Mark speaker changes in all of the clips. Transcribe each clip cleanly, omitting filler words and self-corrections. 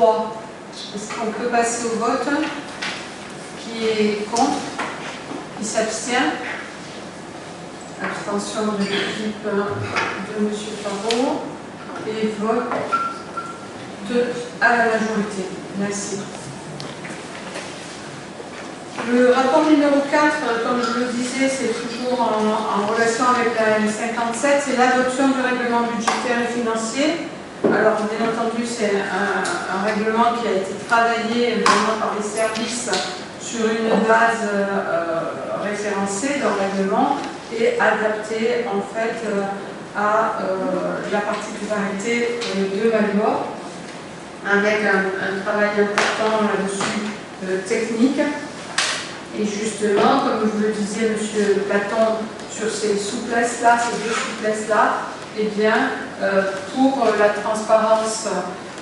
Speaker 1: 3. Est-ce qu'on peut passer au vote? Qui est contre? Qui s'abstient? Abstention de l'équipe de M. Parot. Et vote à la majorité. Merci. Le rapport numéro 4, comme je le disais, c'est toujours en relation avec la M57, c'est l'adoption du règlement budgétaire et financier. Alors, bien entendu, c'est un règlement qui a été travaillé vraiment par les services sur une base référencée dans le règlement et adapté en fait à la particularité de Malmort, avec un travail important là-dessus technique. Et justement, comme je le disais, M. Platon, sur ces souplesses-là, ces deux souplesses-là, eh bien, pour la transparence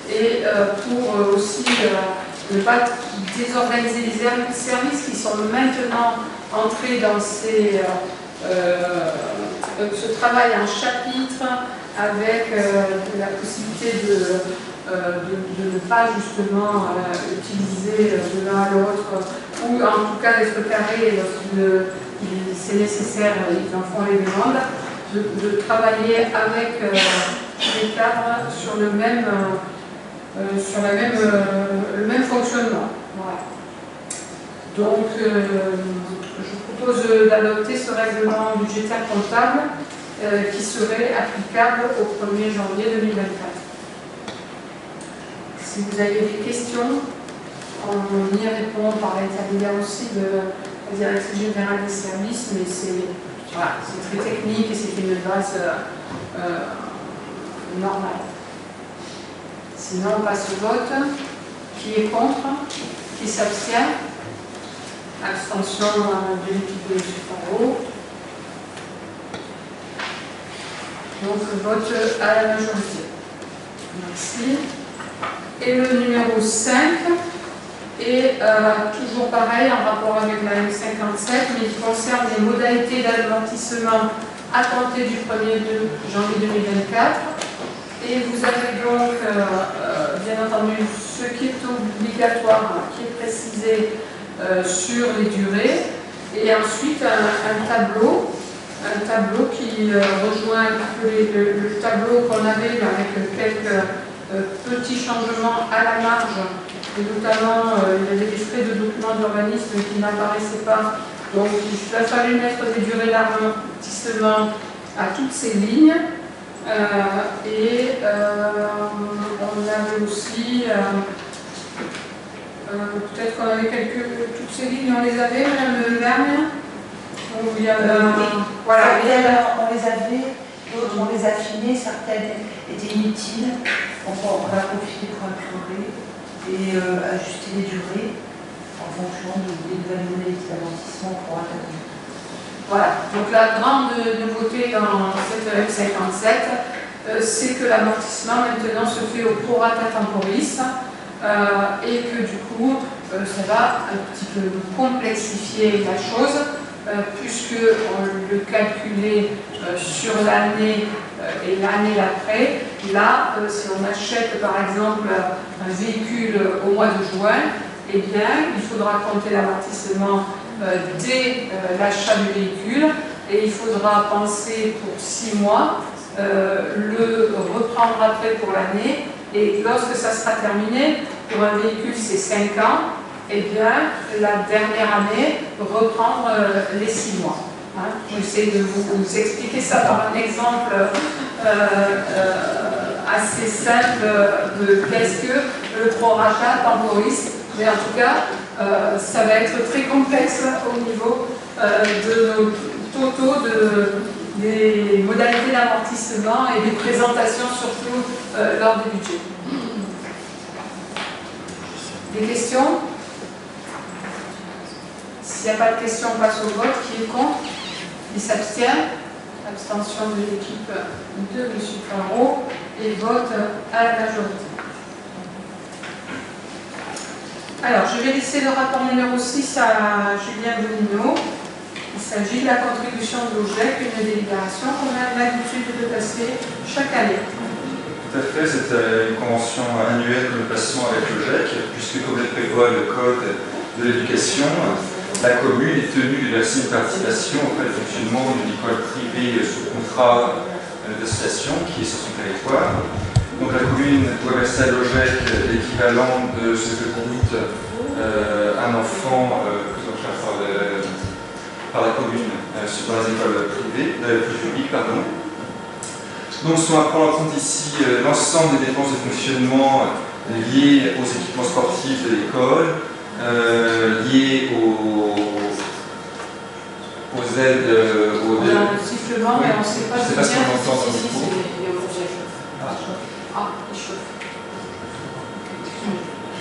Speaker 1: et pour aussi ne pas désorganiser les services qui sont maintenant entrés dans ce travail en chapitre, avec la possibilité de ne pas justement utiliser de l'un à l'autre, ou en tout cas d'être carré lorsqu'il c'est nécessaire, ils en font les demandes, de travailler avec les cadres sur le même fonctionnement. Voilà. Donc, je propose d'adopter ce règlement budgétaire comptable qui serait applicable au 1er janvier 2024. Si vous avez des questions, on y répond par l'intermédiaire aussi de la Direction générale des services, mais c'est très technique et c'est une base normale. Sinon, on passe au vote. Qui est contre? Qui s'abstient? Abstention de l'équipe de M. Parot. Donc, vote à la majorité. Merci. Et le numéro 5 est toujours pareil en rapport avec la M57, mais qui concerne les modalités d'amortissement à compter du 1er janvier 2024. Et vous avez donc, bien entendu, ce qui est obligatoire, qui est précisé sur les durées, et ensuite un tableau qui rejoint un peu le tableau qu'on avait avec quelques petits changements à la marge, et notamment il y avait des frais de documents d'urbanisme qui n'apparaissaient pas, donc il a fallu mettre des durées d'amortissement à toutes ces lignes. On avait aussi, peut-être qu'on avait toutes ces lignes, on les avait, Madame Vergne.
Speaker 2: Voilà, on les avait, d'autres on les a affinées, certaines étaient inutiles, donc on a profité pour imprimer et ajuster les durées en fonction des nouvelles modalités d'amortissement pour atteindre.
Speaker 1: Voilà, donc la grande nouveauté dans cette M57, c'est que l'amortissement maintenant se fait au prorata temporis et que du coup ça va un petit peu complexifier la chose puisque on le calculait sur l'année et l'année d'après. Là, si on achète par exemple un véhicule au mois de juin, eh bien il faudra compter l'amortissement dès l'achat du véhicule et il faudra penser pour 6 mois, le reprendre après pour l'année et lorsque ça sera terminé, pour un véhicule c'est 5 ans, et bien la dernière année reprendre les 6 mois. Hein. J'essaie de vous expliquer ça par un exemple assez simple de qu'est-ce que le prorata temporis, mais en tout cas ça va être très complexe au niveau de nos totaux des modalités d'amortissement et des présentations surtout lors des budgets. Des questions? S'il n'y a pas de questions, on passe au vote. Qui est contre? Qui s'abstient? Abstention de l'équipe de M. Parot et vote à la majorité. Alors, je vais laisser le rapport numéro 6 à Julien Bonino. Il s'agit de la contribution de l'OGEC, une délibération qu'on a l'habitude de passer chaque année.
Speaker 3: Tout à fait, c'est une convention annuelle que nous passons avec le GEC, puisque comme le prévoit le Code de l'éducation, la commune est tenue de verser une participation auprès du fonctionnement d'une école privée sous contrat d'association qui est sur son territoire. Donc la commune doit verser à l'OGEC l'équivalent de ce que coûte un enfant pris en charge par la commune dans les écoles privées, publiques. Donc si on va prendre en compte ici l'ensemble des dépenses de fonctionnement liées aux équipements sportifs de l'école, liées aux aides,
Speaker 1: on a un sifflement, mais on ne sait pas
Speaker 3: ce qu'on entend dans le micro.
Speaker 1: Il chauffe.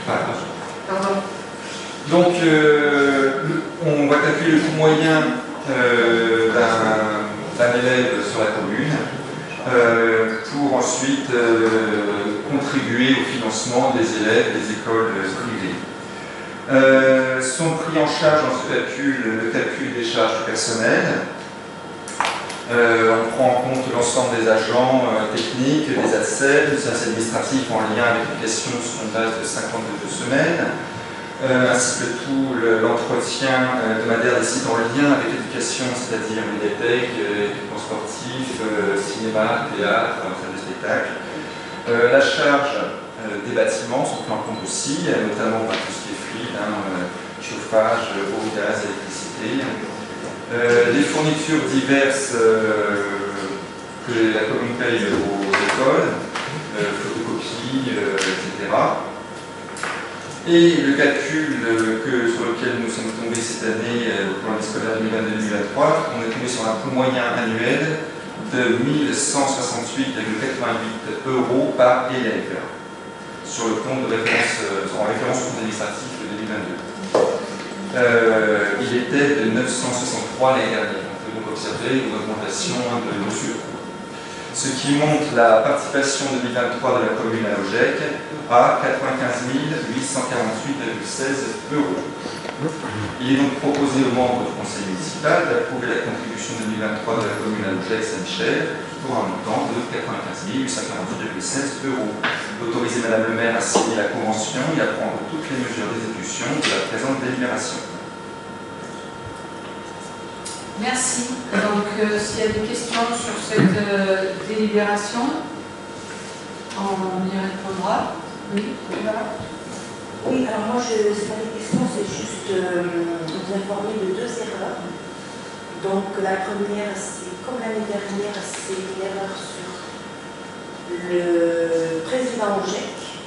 Speaker 3: Pardon. Donc, on va calculer le coût moyen d'un élève sur la commune pour ensuite contribuer au financement des élèves des écoles privées. Sont pris en charge dans ce calcul le calcul des charges du personnel. On prend en compte l'ensemble des agents techniques, des ADSEM, des services administratifs en lien avec l'éducation sur une base de 52 semaines, ainsi que tout l'entretien hebdomadaire des sites en lien avec l'éducation, c'est-à-dire médiathèque, équipements sportifs, cinéma, théâtre, salle de spectacle. La charge des bâtiments sont pris en compte aussi, notamment tout ce qui est fluide, chauffage, eau, gaz, électricité. Les fournitures diverses que la commune paye aux écoles, photocopies, etc. Et le calcul sur lequel nous sommes tombés cette année pour l'année scolaire 2022-2023, on est tombé sur un coût moyen annuel de 1 168,88 € par élève sur le compte de référence, en référence au compte administratif de 2022. Il était de 963 l'année dernière. On peut donc observer une augmentation de nos surcoûts. Ce qui monte la participation 2023 de la commune à l'OGEC à 95 848,16 €. Il est donc proposé aux membres du conseil municipal d'approuver la contribution 2023 de la commune à l'OGEC Saint-Michel pour un montant de 95 848,16 €. D'autoriser Madame le maire à signer la convention et à prendre toutes les mesures d'exécution de la présente délibération.
Speaker 1: Merci. Donc, s'il y a des questions sur cette délibération, on y répondra. Oui, voilà.
Speaker 2: Oui, alors moi, ce n'est pas des questions, c'est juste vous informer de 2 erreurs. Donc, la première, c'est comme l'année dernière, c'est une erreur sur le président OGEC,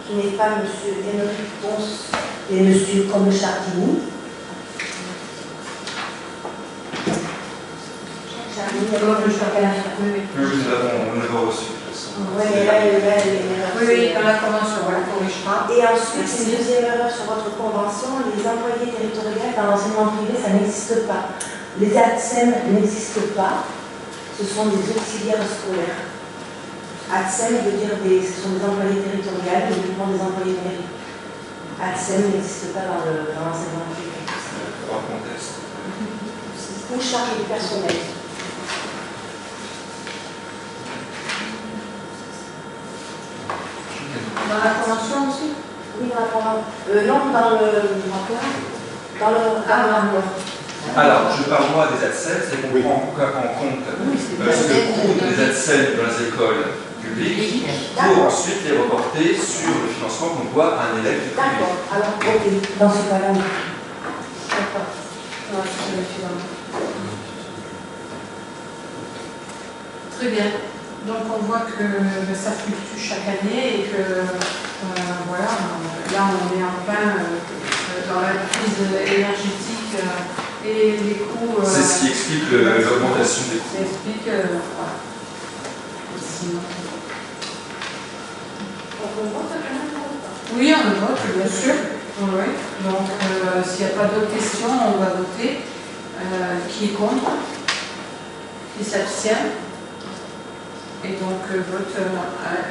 Speaker 2: qui n'est pas M. Émeric Ponce et M. Combe-Chardini.
Speaker 1: Oui,
Speaker 3: on l'a reçu.
Speaker 2: Oui, mais là, il y a une erreur.
Speaker 1: Oui, dans la convention, on la corrigera.
Speaker 2: Et ensuite, une deuxième erreur sur votre convention, les employés territoriaux dans l'enseignement privé, ça n'existe pas. Les ADSEM n'existent pas, ce sont des auxiliaires scolaires. ADSEM veut dire ce sont des employés territoriaux, uniquement des employés numériques. ADSEM n'existe pas dans l'enseignement privé.
Speaker 3: Hors contexte.
Speaker 2: Ou charge du personnel.
Speaker 1: Dans la convention aussi?
Speaker 2: Oui, dans la convention. Non, dans le rapport.
Speaker 3: Alors, je parle moi des ADSEM, c'est qu'on prend en compte ce que coûtent les ADSEM dans les écoles publiques pour ensuite les reporter sur le financement qu'on doit à un élève du privé.
Speaker 2: D'accord, alors, ok, dans ce cas-là, oui. D'accord.
Speaker 1: Très bien. Donc on voit que ça fluctue chaque année et que voilà, là on est en plein dans la crise énergétique et les coûts.
Speaker 3: C'est ce qui explique l'augmentation des coûts.
Speaker 1: Ça explique, voilà. Sinon.
Speaker 2: On vote quand même.
Speaker 1: Oui, on le vote, bien sûr. Oui. Donc s'il n'y a pas d'autres questions, on va voter. Qui est contre? Qui s'abstient? Et donc, vote à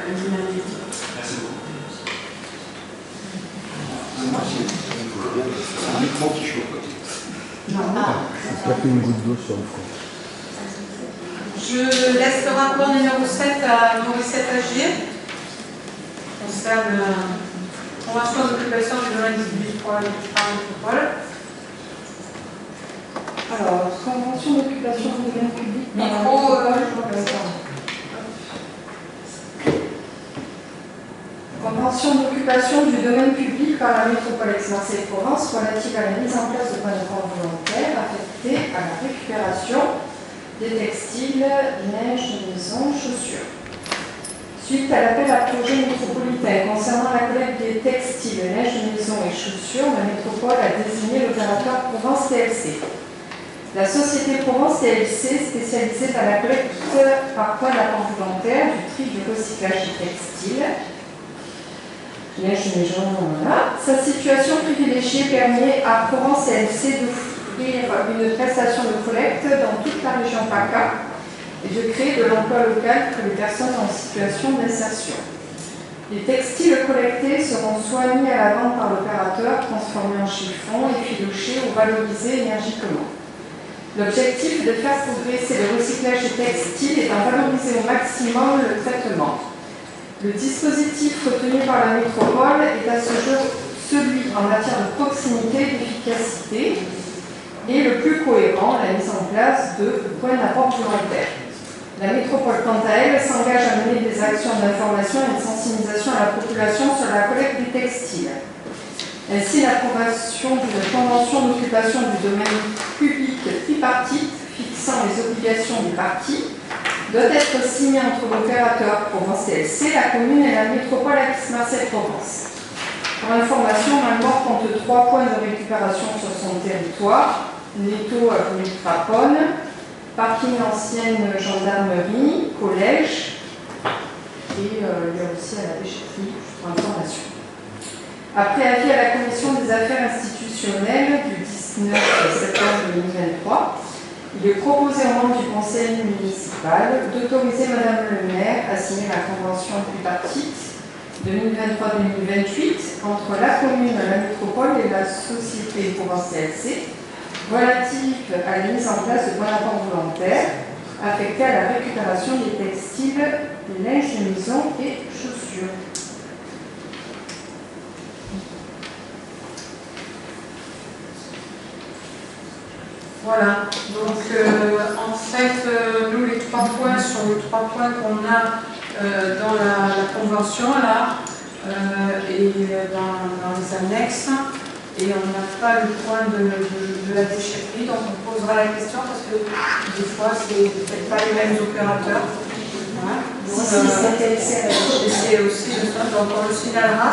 Speaker 1: l'unanimité.
Speaker 3: Merci beaucoup.
Speaker 4: C'est un micro qui chauffe.
Speaker 1: Non.
Speaker 5: Il a fait une goutte d'eau sur le front.
Speaker 1: Je laisse le rapport numéro 7 à Morissette Agier, concerne la convention d'occupation du domaine public pour la métropole.
Speaker 4: Alors, convention d'occupation du domaine public.
Speaker 1: Micro,
Speaker 4: Convention d'occupation du domaine public par la métropole Aix-Marseille-Provence relative à la mise en place de points de vente volontaires affectés à la récupération des textiles, neige, maison, chaussures. Suite à l'appel à projet métropolitain concernant la collecte des textiles, neige, maison et chaussures, la métropole a désigné l'opérateur Provence TLC. La société Provence TLC, spécialisée dans la collecte par point d'apport volontaire du tri du recyclage des textiles, neige, maison, voilà. Sa situation privilégiée permet à Provence TLC d'offrir une prestation de collecte dans toute la région PACA et de créer de l'emploi local pour les personnes en situation d'insertion. Les textiles collectés seront soit mis à la vente par l'opérateur, transformés en chiffon, effilochés ou valorisés énergiquement. L'objectif est de faire progresser le recyclage des textiles et d'en valoriser au maximum le traitement. Le dispositif retenu par la métropole est à ce jour celui en matière de proximité et d'efficacité et le plus cohérent, la mise en place de points d'apport volontaires. La métropole, quant à elle, s'engage à mener des actions d'information et de sensibilisation à la population sur la collecte des textiles. Ainsi, l'approbation d'une convention d'occupation du domaine public tripartite fixant les obligations des parties doit être signée entre l'opérateur Provence TLC, la commune et la métropole Aix-Marseille-Provence. Pour information, Malmort compte 3 points de récupération sur son territoire: Netto avenue Trapone, parking ancienne gendarmerie, collège, et il y a aussi à la déchetterie, pour information. Après avis à la Commission des affaires institutionnelles du 19 septembre 2023, il est proposé au nom du Conseil municipal d'autoriser Madame le maire à signer la convention tripartite 2023-2028 entre la commune, la métropole et la société Provence TLC relative à la mise en place de points d'apport volontaires affectés à la récupération des textiles, des linges de maison et chaussures.
Speaker 1: Voilà, donc en fait, nous les 3 points sont les 3 points qu'on a dans la convention là et dans les annexes, et on n'a pas le point de la déchetterie, donc on posera la question parce que des fois c'est peut-être pas les mêmes opérateurs. Voilà. C'est aussi ça, donc on le signalera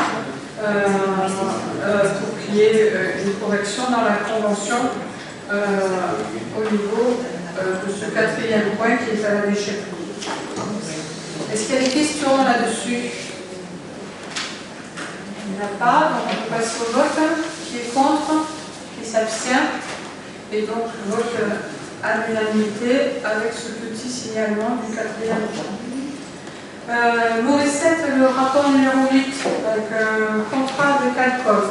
Speaker 1: pour qu'il y ait une correction dans la convention. Au niveau de ce 4e point qui est à la déchetterie. Est-ce qu'il y a des questions là-dessus? Il n'y en a pas, donc on passe au vote. Qui est contre? Qui s'abstient? Et donc vote à l'unanimité avec ce petit signalement du 4e point. Morissette, le rapport numéro 8, avec contrat avec Alcom.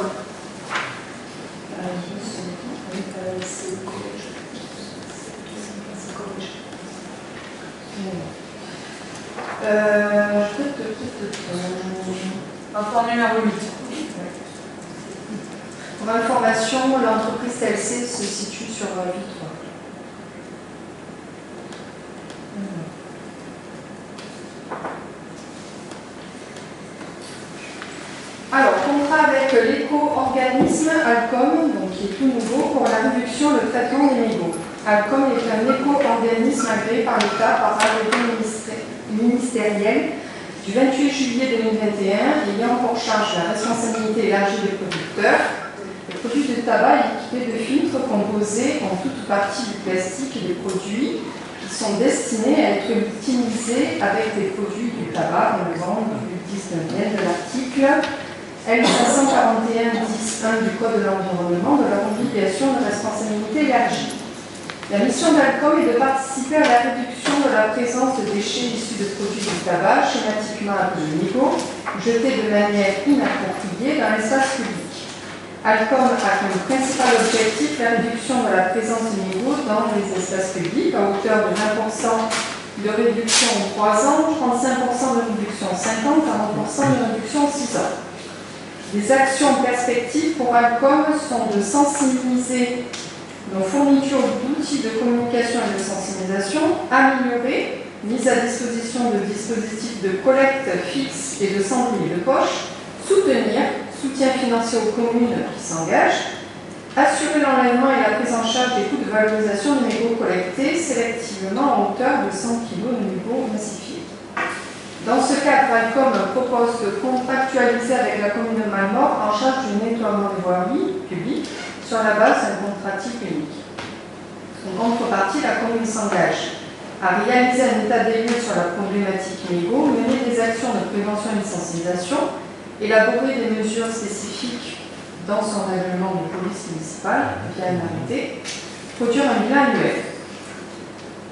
Speaker 1: Rapport numéro 8.
Speaker 4: Pour information, l'entreprise TLC se situe sur Victoire. Alors, contrat avec l'éco-organisme Alcom, donc qui est tout nouveau, pour la réduction et le traitement des mégots. Alcom est un éco-organisme agréé par l'État par arrêté ministériel du 28 juillet 2021, ayant pour charge la responsabilité élargie des producteurs. Les produits de tabac équipés de filtres composés en toute ou partie du plastique et des produits qui sont destinés à être utilisés avec des produits du tabac dans le ordre du 19e de l'article L541-10-1 du Code de l'environnement de leur obligation de responsabilité élargie. La mission d'Alcom est de participer à la réduction de la présence de déchets issus de produits du tabac, schématiquement appelés mégots, jetés de manière inappropriée dans l'espace public. Alcom a comme principal objectif la réduction de la présence de mégots dans les espaces publics à hauteur de 20% de réduction en 3 ans, 35% de réduction en 5 ans, 40% de réduction en 6 ans. Les actions perspectives pour Alcom sont de sensibiliser nos fournitures d'outils de communication et de sensibilisation, améliorer, mise à disposition de dispositifs de collecte fixe et de cendriers de poche, soutenir, soutien financier aux communes qui s'engagent, assurer l'enlèvement et la prise en charge des coûts de valorisation de mégots collectés sélectivement à hauteur de 100 kg de mégots massifiés. Dans ce cadre, Alcom propose de contractualiser avec la commune de Malmort en charge du nettoiement des voiries publiques sur la base d'un contrat type unique. En contrepartie, la commune s'engage à réaliser un état des lieux sur la problématique mégots, mener des actions de prévention et de sensibilisation, élaborer des mesures spécifiques dans son règlement de police municipale via un arrêté, produire un bilan annuel.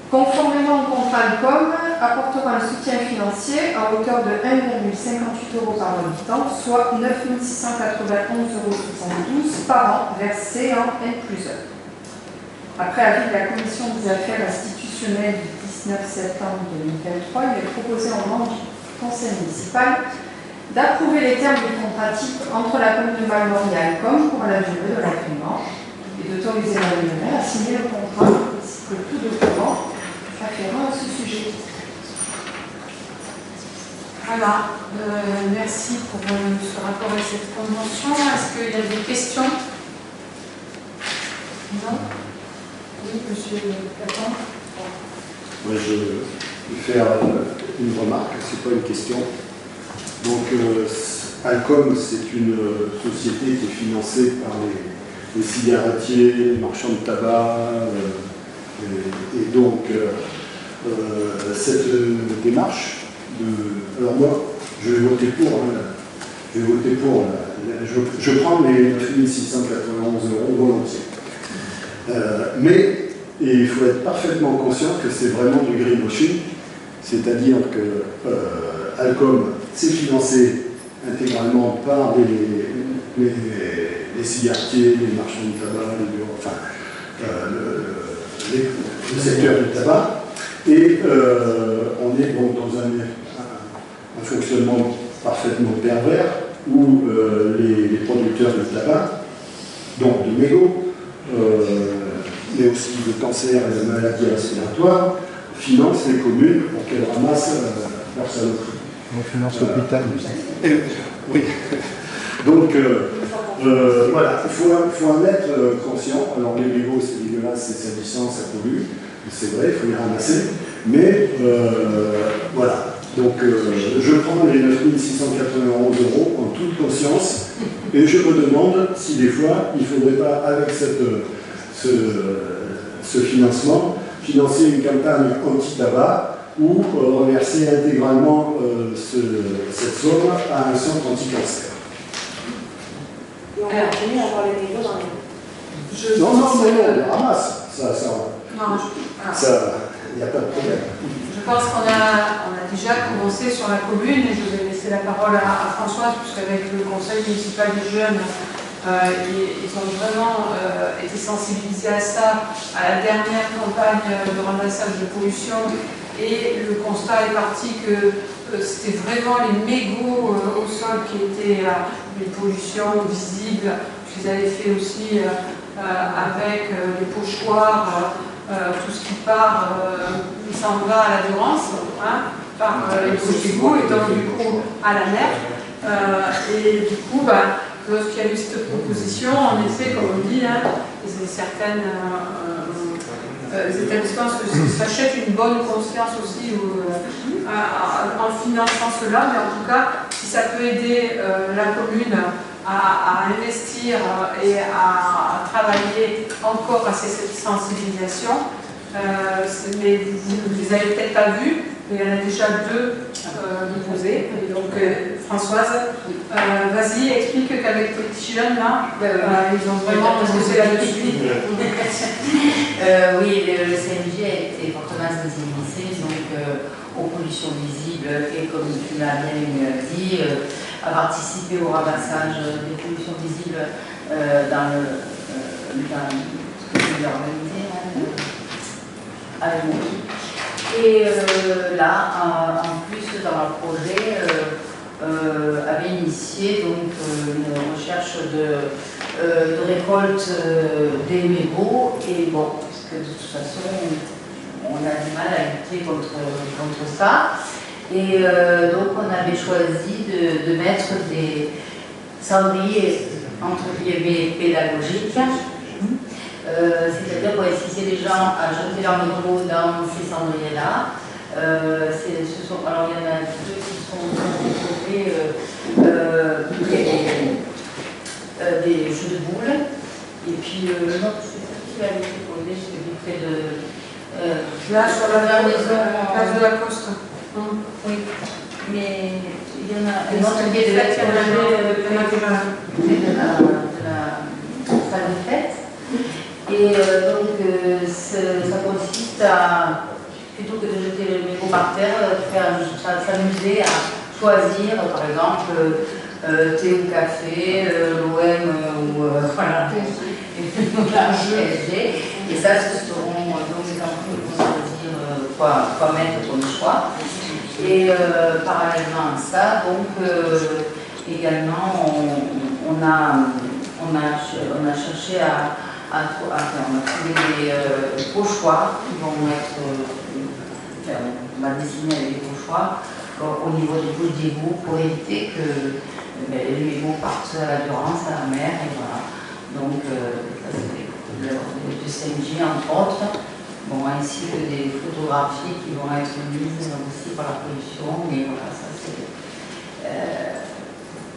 Speaker 4: Conformément au contrat Alcom, apportera un soutien financier à hauteur de 1,58 € par habitant, soit 9 691,72 € par an versés en N+1. Après avis de la Commission des affaires institutionnelles du 19 septembre 2023, il est proposé aux membres du Conseil municipal d'approuver les termes du contrat type entre la commune de Malmort et Alcom pour la durée de l'agrément et d'autoriser la maire à signer le contrat ainsi que tout document afférent à ce sujet.
Speaker 1: Voilà, merci pour ce rapport et cette convention. Est-ce qu'il y a des questions? Non? Oui, monsieur Platon.
Speaker 5: Moi, je vais faire une remarque, c'est pas une question. Donc, Alcom, c'est une société qui est financée par les cigarettiers, les marchands de tabac, et donc cette démarche alors moi, je vais voter pour. Je prends les 9 691 € volontiers. Mais il faut être parfaitement conscient que c'est vraiment du greenwashing, c'est-à-dire que Alcom s'est financé intégralement par les cigarettiers, les marchands de tabac, le secteur du tabac, et on est donc dans un fonctionnement parfaitement pervers où les producteurs de tabac, donc de mégots, mais aussi de cancer et de maladies respiratoires, financent les communes pour qu'elles ramassent leur saloperie.
Speaker 6: On finance l'hôpital aussi.
Speaker 5: Oui. Donc, voilà, il faut en être conscient. Alors, les mégots, c'est dégueulasse, c'est salissant, ça pollue. C'est vrai, il faut les ramasser. Mais, voilà. Donc, je prends les 9 691 € en toute conscience. Et je me demande si, des fois, il ne faudrait pas, avec ce financement, financer une campagne anti-tabac ou reverser intégralement cette somme à un centre anti-cancer.
Speaker 2: Et on va continuer à avoir les mégots dans les...
Speaker 5: Non, on les ramasse. Il n'y a pas de problème.
Speaker 1: Je pense qu'on a déjà commencé sur la commune, et je vais laisser la parole à Françoise, puisqu'avec le conseil municipal des jeunes, ils ont vraiment été sensibilisés à ça, à la dernière campagne de ramassage de pollution, et le constat est parti que c'était vraiment les mégots au sol qui étaient une pollution visible, qu'ils avaient fait aussi avec les pochoirs, tout ce qui part, il s'en va à la Durance, par les poches-égouts, et donc du coup à la mer. Et du coup, lorsqu'il y a eu cette proposition, en effet, comme on dit, certaines établissements s'achètent une bonne conscience aussi en finançant cela, mais en tout cas, si ça peut aider la commune à investir et à travailler encore à cette sensibilisation, mais vous ne les avez peut-être pas vus, mais il y en a déjà 2 déposés. Donc Françoise, vas-y, explique qu'avec les petits jeunes là, ils ont vraiment posé là-dessus.
Speaker 7: Oui, le CMJ a été fortement sensibilisé aux pollutions visibles et, comme tu l'as bien dit, à participer au ramassage des pollutions visibles dans ce que je vais organiser avec mon équipe. Et là, en plus, dans le projet, avait initié donc, une recherche de récolte des mégots. Et bon, parce que de toute façon, on a du mal à lutter contre ça. Et donc, on avait choisi de mettre des cendriers, entre guillemets, pédagogiques. C'est-à-dire pour inciter les gens à jeter leurs mégots dans ces cendriers-là. Alors, il y en a deux qui sont développés, des jeux de boules. Et puis, l'autre, c'est ça qui avait été posé, celui près de.
Speaker 1: Là, sur la
Speaker 7: maison.
Speaker 1: place de la Poste.
Speaker 7: Oui, mais il y en a une autre qui est de la salle de fête. Et donc, ça consiste à, plutôt que de jeter le mégot par terre, s'amuser à choisir, par exemple, thé ou café, l'OM ou voilà, PSG. Et ça, ce seront donc les enfants qui vont choisir quoi mettre comme choix. Et parallèlement à ça, donc également, on a cherché on a trouvé des pochoirs qui vont être, on va dessiner avec des pochoirs au niveau des bouches d'égout pour éviter que les mégots partent à la Durance, à la mer, et voilà. Donc, ça c'est du 5G entre autres, bon, ainsi que des photographies qui vont être mises aussi par la pollution, mais voilà, ça c'est.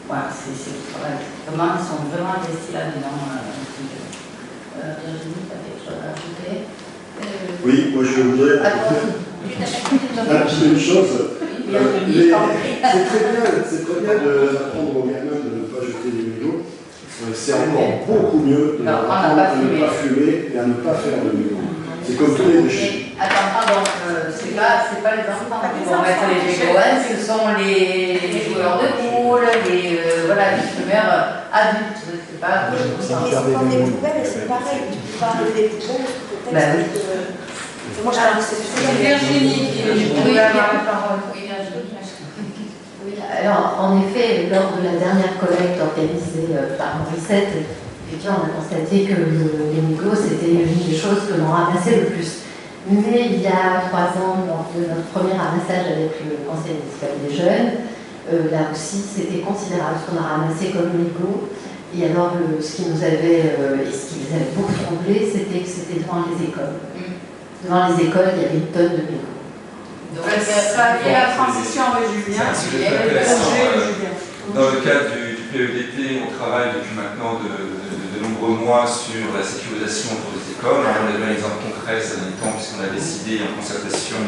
Speaker 7: Voilà, vraiment, ils sont vraiment investis là-dedans. Virginie, tu as quelque chose à ajouter?
Speaker 5: Oui, moi je voudrais ajouter une chose. C'est très bien d'apprendre aux gamins de ne pas jeter des mégots. C'est encore beaucoup mieux de leur apprendre à ne pas fumer et à ne pas faire de mégots. C'est comme tous les déchets.
Speaker 7: Attends, pardon, c'est pas les enfants qui vont mettre les mégots, ce sont les joueurs de boules, voilà, les fumeurs adultes. C'est pas.
Speaker 2: Dans les poubelles, c'est pareil. Tu peux parler des poubelles, peut-être. Moi,
Speaker 1: c'est Virginie qui voulait avoir la parole.
Speaker 8: Oui, alors en effet, lors de la dernière collecte organisée par Morissette, effectivement, on a constaté que les mégots, c'était l'une des choses que l'on ramassait le plus. Mais il y a 3 ans, lors de notre premier ramassage avec le Conseil municipal des jeunes, là aussi, c'était considérable ce qu'on a ramassé comme mégots. Et alors, ce qui nous avait, et ce qui les avait beaucoup troublés, c'était que c'était devant les écoles. Devant les écoles, il y avait une tonne de mégots.
Speaker 1: Donc, ça lié à la transition avec Julien.
Speaker 3: Dans le cadre du PEDT, on travaille depuis maintenant de nombreux mois sur la sécurisation autour des écoles. On a donné un exemple concret ces derniers temps, puisqu'on a décidé en concertation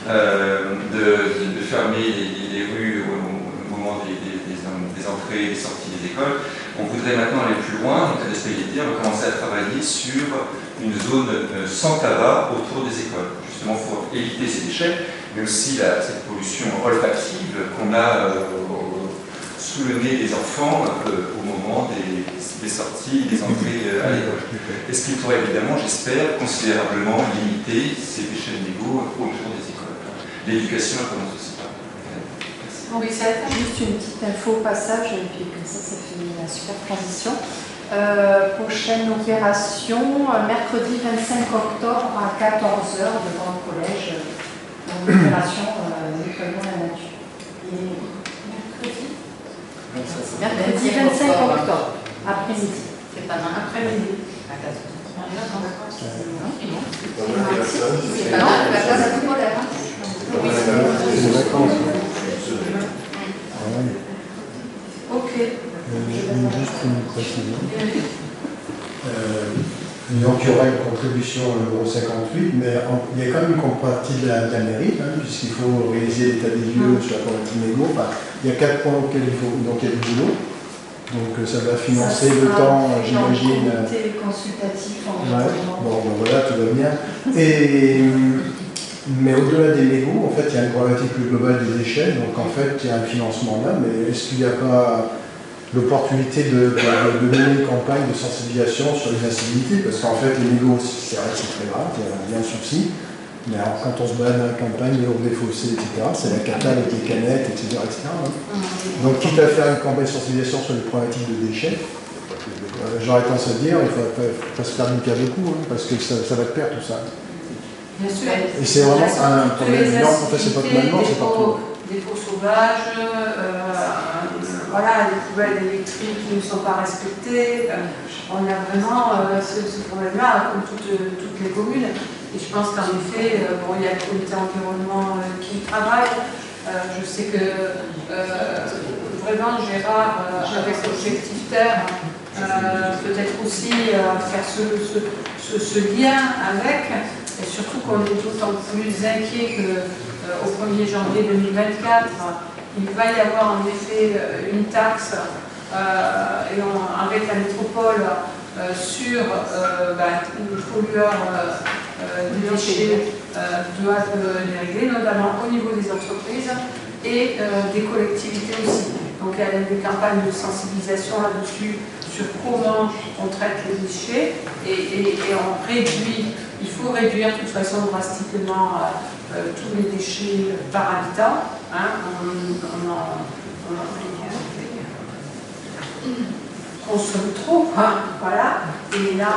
Speaker 3: de fermer les rues au moment des entrées et des sorties des écoles. On voudrait maintenant aller plus loin. Donc, à la PEDT, on va commencer à travailler sur une zone sans tabac autour des écoles, justement pour éviter ces déchets, mais aussi cette pollution olfactive qu'on a sous le nez des enfants au moment des sorties, des entrées à l'école. Et ce qui pourrait évidemment, j'espère, considérablement limiter ces déchets de mégots autour des écoles. L'éducation commence aussi par là.
Speaker 4: Juste une petite info au passage, et puis comme ça fait une super transition. Prochaine opération, mercredi 25 octobre à 14h devant le collège, une opération nettoyons la nature. Mercredi 25 octobre, après-midi.
Speaker 7: C'est pas mal.
Speaker 1: Après-midi.
Speaker 7: À 14h.
Speaker 4: C'est pas mal, la classe à tout collège.
Speaker 1: Oui,
Speaker 6: C'est les vacances.
Speaker 1: ok.
Speaker 6: Juste une précision.
Speaker 5: Donc il y aura une contribution à €58, mais il y a quand même une partie de la mairie, puisqu'il faut réaliser l'état des lieux sur la collecte de mégots. Enfin, il y a 4 points auxquels il faut donc il y a du boulot. Donc ça va financer le temps, j'imagine.
Speaker 4: Comité consultatif en
Speaker 5: Ouais. Bon, ben voilà, tout va bien. Mais au-delà des mégots, en fait, il y a une problématique plus globale des déchets. Donc en fait, il y a un financement là, mais est-ce qu'il n'y a pas l'opportunité de mener une campagne de sensibilisation sur les incivilités? Parce qu'en fait, les mégots, c'est vrai que c'est très grave, il y a un souci.
Speaker 6: Mais alors, quand on se balade dans la campagne, le long des fossés, etc., c'est la cata avec les canettes, etc. Hein. Donc, quitte à faire une campagne de sensibilisation sur les problématiques de déchets, j'aurais tendance à dire, il ne faut pas se perdre une pierre de coups, hein, parce que ça va de pair tout ça.
Speaker 1: Bien sûr.
Speaker 6: Et c'est vraiment un problème énorme. En fait, c'est pas que maintenant, c'est partout.
Speaker 1: Des pots sauvages, voilà, les poubelles électriques qui ne sont pas respectées. On a vraiment ce problème-là, comme toutes les communes. Et je pense qu'en effet, bon, il y a le comité environnement qui travaille. Je sais que vraiment Gérard, avec l'objectif terre, peut-être aussi faire ce lien avec, et surtout qu'on est d'autant plus inquiet qu'au 1er janvier 2024, il va y avoir en effet une taxe avec la métropole sur les pollueurs de déchets doivent les régler, notamment au niveau des entreprises et des collectivités aussi. Donc il y a des campagnes de sensibilisation là-dessus sur comment on traite les déchets et on réduit, il faut réduire de toute façon drastiquement tous les déchets par habitant. Hein, on consomme trop, hein, voilà, et là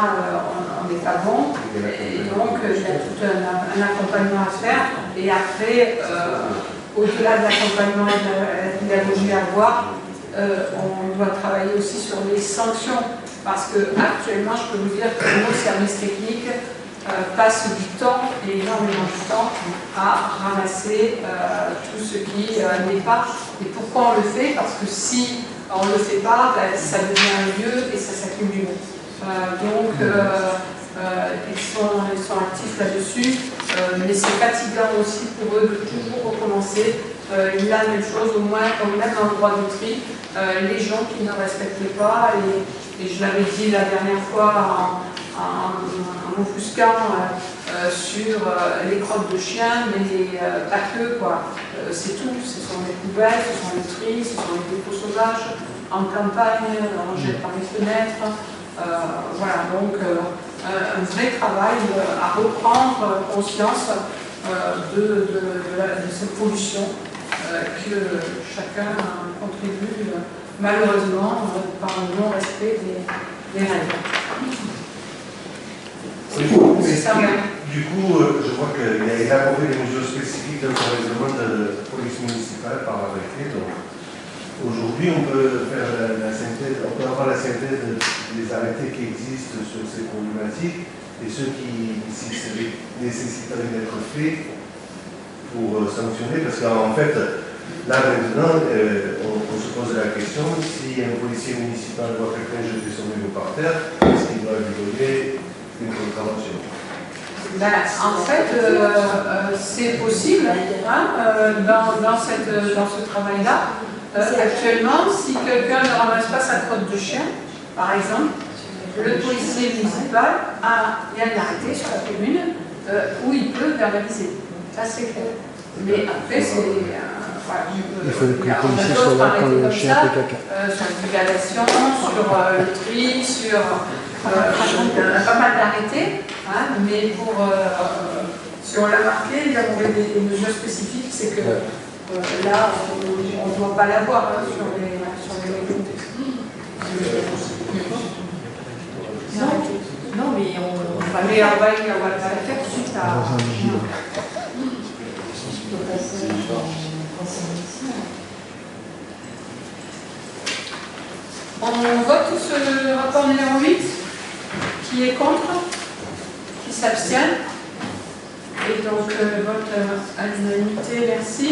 Speaker 1: on n'est pas bon, et donc il y a tout un accompagnement à faire, et après, au-delà de l'accompagnement et de la pédagogie à avoir, on doit travailler aussi sur les sanctions, parce que actuellement je peux vous dire que nos services techniques passent du temps, et énormément de temps, à ramasser tout ce qui n'est pas. Et pourquoi on le fait? Parce que si on ne le fait pas, ça devient un lieu et ça s'accumule. Donc ils sont actifs là-dessus, mais c'est fatigant aussi pour eux de toujours recommencer la même chose, au même endroit de tri, les gens qui ne respectaient pas, et je l'avais dit la dernière fois en m'offusquant sur les crottes de chiens, mais pas que, quoi. C'est tout, ce sont les poubelles, ce sont les tris, ce sont les dépôts sauvages, en campagne, on jette par les fenêtres. Voilà, donc un vrai travail à reprendre conscience de cette pollution que chacun contribue malheureusement par le non-respect des règles.
Speaker 9: Du coup, je vois qu'il a élaboré des mesures spécifiques dans son règlement de police municipale par arrêté. Donc, aujourd'hui, on peut faire la synthèse, on peut avoir la synthèse des arrêtés qui existent sur ces problématiques et ceux qui nécessiteraient d'être faits pour sanctionner, parce qu'en fait, là maintenant, on se pose la question, si un policier municipal voit quelqu'un jeter son vélo par terre, est-ce qu'il doit lui donner une contravention?
Speaker 1: En fait, c'est possible hein, dans ce travail-là. Actuellement, si quelqu'un ne ramasse pas sa crotte de chien, par exemple, le policier municipal il y a un arrêté sur la commune où il peut verbaliser. Ça, c'est clair. Mais après, c'est...
Speaker 6: il faut que le policier soit là quand le chien fait caca.
Speaker 1: Sur la divulgation, sur le tri, sur... on a pas mal d'arrêtés, hein, mais si on l'a marqué, il y a des mesures spécifiques, c'est que là, on ne doit pas l'avoir hein, sur les méthodes.
Speaker 7: Non, mais on va
Speaker 1: le faire suite à... On vote ce rapport numéro 8. Qui est contre? Qui s'abstient? Et donc, vote à l'unanimité, merci.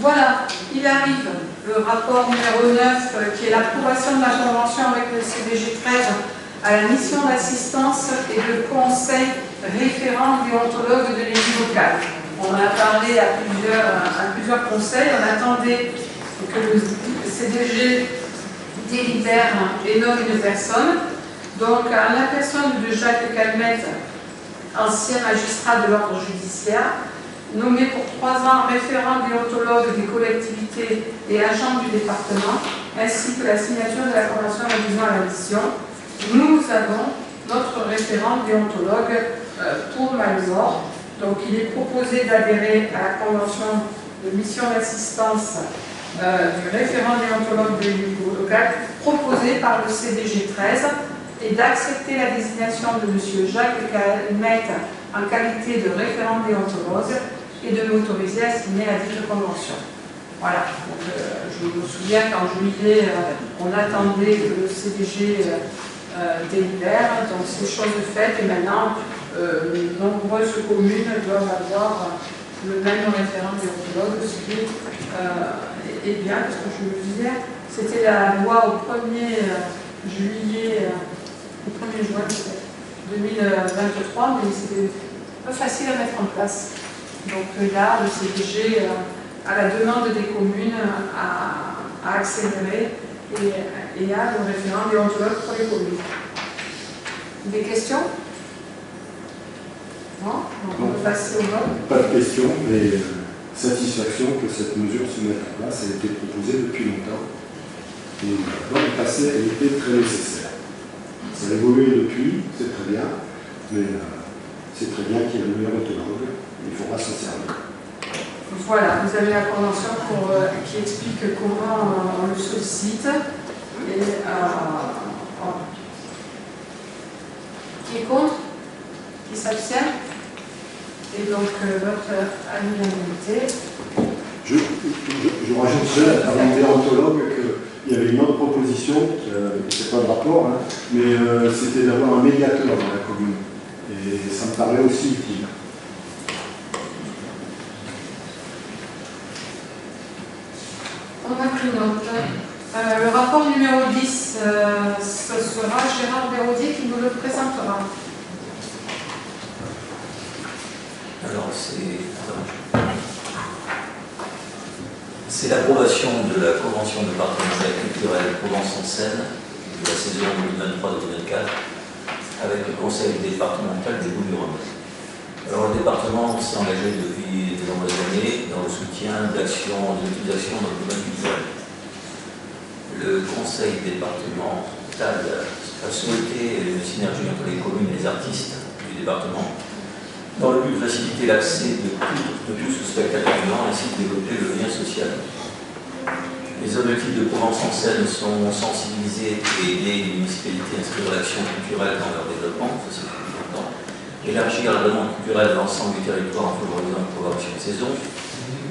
Speaker 1: Voilà, il arrive le rapport numéro 9, qui est l'approbation de la convention avec le CDG 13 à la mission d'assistance et de conseil référent déontologue de l'élu local. On a parlé à plusieurs conseils, on attendait que le CDG délibère et nomme une personne. Donc, à la personne de Jacques Calmette, ancien magistrat de l'ordre judiciaire, nommé pour 3 ans référent déontologue des collectivités et agent du département, ainsi que la signature de la convention révisant à la mission, nous avons notre référent déontologue pour Malzor. Donc il est proposé d'adhérer à la convention de mission d'assistance du référent déontologue de niveau local proposé par le CDG 13 et d'accepter la désignation de M. Jacques Calmette en qualité de référent déontologue et de m'autoriser à signer la dite convention. Voilà, donc, je me souviens qu'en juillet, on attendait que le CDG délibère, donc c'est chose faite et maintenant, nombreuses communes doivent avoir le même référent déontologue, ce qui est bien, parce que je le disais, c'était la loi au 1er juillet, au 1er juin 2023, mais c'était pas facile à mettre en place. Donc là, le CDG, à la demande des communes, a accéléré et a le référent déontologue pour les communes. Des questions? Non? Donc on peut passer au vote.
Speaker 5: Pas de questions, mais satisfaction que cette mesure se mette en place. Elle a été proposée depuis longtemps. Et dans le passé, elle était très nécessaire. Ça a évolué depuis, c'est très bien, mais c'est très bien qu'il y ait le meilleur autologue. Il faudra s'en servir.
Speaker 1: Voilà, vous avez la convention qui explique comment on le sollicite. Et, qui est contre? Qui s'abstient? Et donc, vote à l'unanimité.
Speaker 5: Je rajoute à mon déontologue qu'il y avait une autre proposition, qui n'était pas de rapport, hein, mais c'était d'avoir un médiateur dans la commune. Et ça me paraît aussi utile.
Speaker 1: On a pris note. Le rapport numéro 10, ce sera Gérard Desrosiers qui nous le présentera.
Speaker 10: Alors, c'est l'approbation de la convention de partenariat culturel Provence-en-Seine de la saison 2023-2024 avec le conseil départemental des Bouches-du-Rhône. Alors, le département s'est engagé depuis de nombreuses années dans le soutien d'actions et d'utilisation dans le domaine culturel. Le conseil départemental a souhaité une synergie entre les communes et les artistes du département dans le but de faciliter l'accès de tous aux spectateurs vivants ainsi que développer le lien social. Les objectifs de Provence-en-Seine sont sensibiliser et aider les municipalités à inscrire l'action culturelle dans leur développement, ça c'est important. Élargir la demande culturelle à l'ensemble du territoire en favorisant une programmation de saison.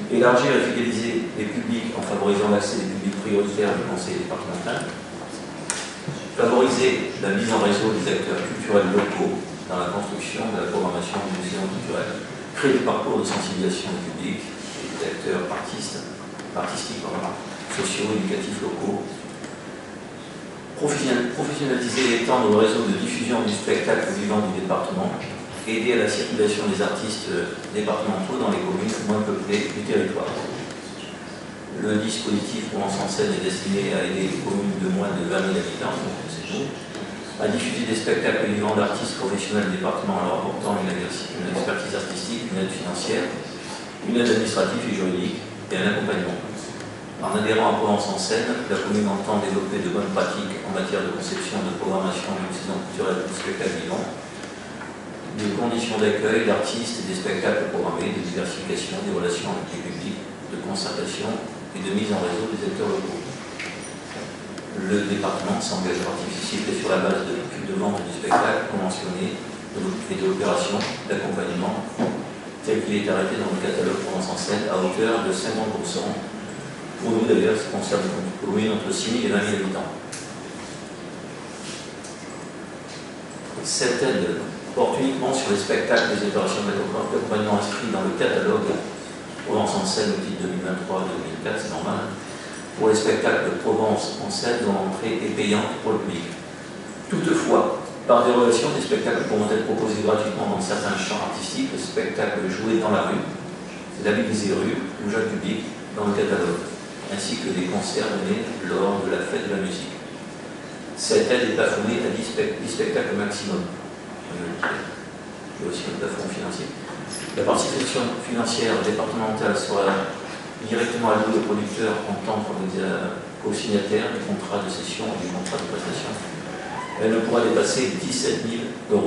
Speaker 10: Élargir et fidéliser les publics en favorisant l'accès des publics prioritaires du conseil départemental. Favoriser la mise en réseau des acteurs culturels locaux dans la construction de la programmation d'une saison culturelle. Créer des parcours de sensibilisation du public et des acteurs artistiques, sociaux, éducatifs locaux. Professionnaliser et étendre le réseau de diffusion du spectacle vivant du département. Aider à la circulation des artistes départementaux dans les communes moins peuplées du territoire. Le dispositif Provence-en-Seine est destiné à aider les communes de moins de 20 000 habitants, donc c'est tout, à diffuser des spectacles vivants d'artistes professionnels du département en leur apportant une expertise artistique, une aide financière, une aide administrative et juridique et un accompagnement. En adhérant à Provence-en-Seine, la commune entend développer de bonnes pratiques en matière de conception de programmation d'une saison culturelle de spectacles vivants, des conditions d'accueil d'artistes et des spectacles programmés, de diversification des relations avec les publics, de concertation et de mise en réseau des acteurs locaux. Le département s'engage à participer sur la base de l'équipe de vente du spectacle conventionné et de l'opération d'accompagnement tel qu'il est arrêté dans le catalogue Provence-en-Seine à hauteur de 50%. Pour nous d'ailleurs, ça concerne une commune entre 6 000 et 20 000 habitants. Cette aide porte uniquement sur les spectacles des opérations d'accompagnement inscrits dans le catalogue Provence-en-Seine au titre 2023-2024, c'est normal, pour les spectacles de Provence-en-Seine dont l'entrée est payante pour le public. Toutefois, par dérogation, des spectacles pourront être proposés gratuitement dans certains champs artistiques, le spectacle joué dans la rue, labellisé rue ou jeune public dans le catalogue, ainsi que des concerts donnés lors de la fête de la musique. Cette aide est plafonnée à 10 spectacles maximum. Il y a aussi un plafond financier. La participation financière départementale sera directement allouée aux producteurs en tant que co-signataires du contrat de cession et du contrat de prestation. Elle ne pourra dépasser 17 €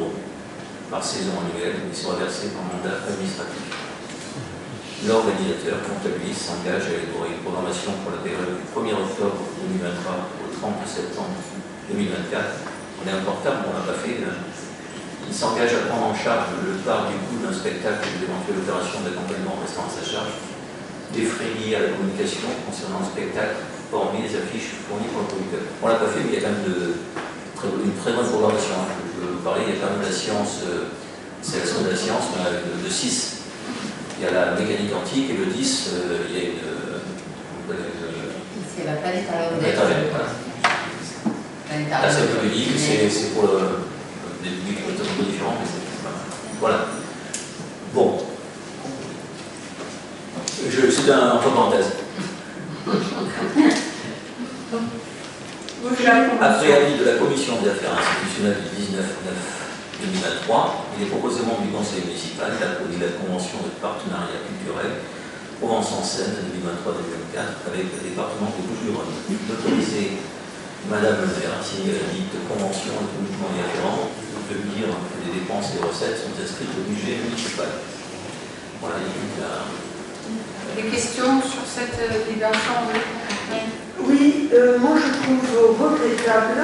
Speaker 10: par saison annuelle, qui sera versé par mandat administratif. L'organisateur, comptabiliste, s'engage à élaborer une programmation pour la période du 1er octobre 2023 au 30 septembre 2024. On est un portable, on n'a pas fait. Il s'engage à prendre en charge le part du coût d'un spectacle et d'éventuelles opérations d'accompagnement restant à sa charge, des frais liés à la communication concernant le spectacle, hormis les affiches fournies par le producteur. On ne l'a pas fait, mais il y a quand même une très bonne programmation. Je veux vous parler, il y a quand même la science, c'est la science de la science, mais de 6. Il y a la mécanique antique et le 10, il y a une.
Speaker 7: C'est la planète à l'heure.
Speaker 10: Là, c'est un peu unique, c'est pour des publics un peu différents, mais c'est. Voilà. Bon. C'est un entre parenthèses. Après avis de la Commission des affaires institutionnelles du 19/9/2023, il est proposé au membre du Conseil municipal d'approuver la convention de partenariat culturel Provence-en-Seine 2023-2024 avec le département de Bouches-du-Rhône. D'autoriser Madame le maire à signer la dite convention et communiquement y afférent, de dire que les dépenses et les recettes sont inscrites au budget municipal. Voilà, il y a
Speaker 1: des questions sur cette libération?
Speaker 11: Oui, moi je trouve regrettable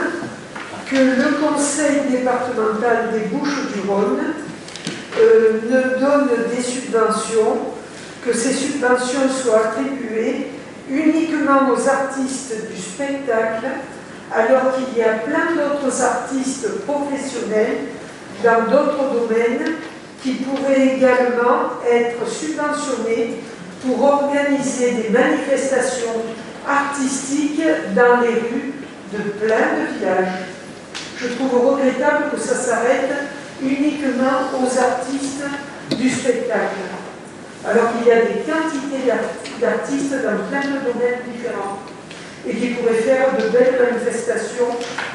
Speaker 11: que le conseil départemental des Bouches-du-Rhône ne donne des subventions, que ces subventions soient attribuées uniquement aux artistes du spectacle, alors qu'il y a plein d'autres artistes professionnels dans d'autres domaines qui pourraient également être subventionnés pour organiser des manifestations artistiques dans les rues de plein de villages. Je trouve regrettable que ça s'arrête uniquement aux artistes du spectacle, alors qu'il y a des quantités d'artistes dans plein de domaines différents et qui pourraient faire de belles manifestations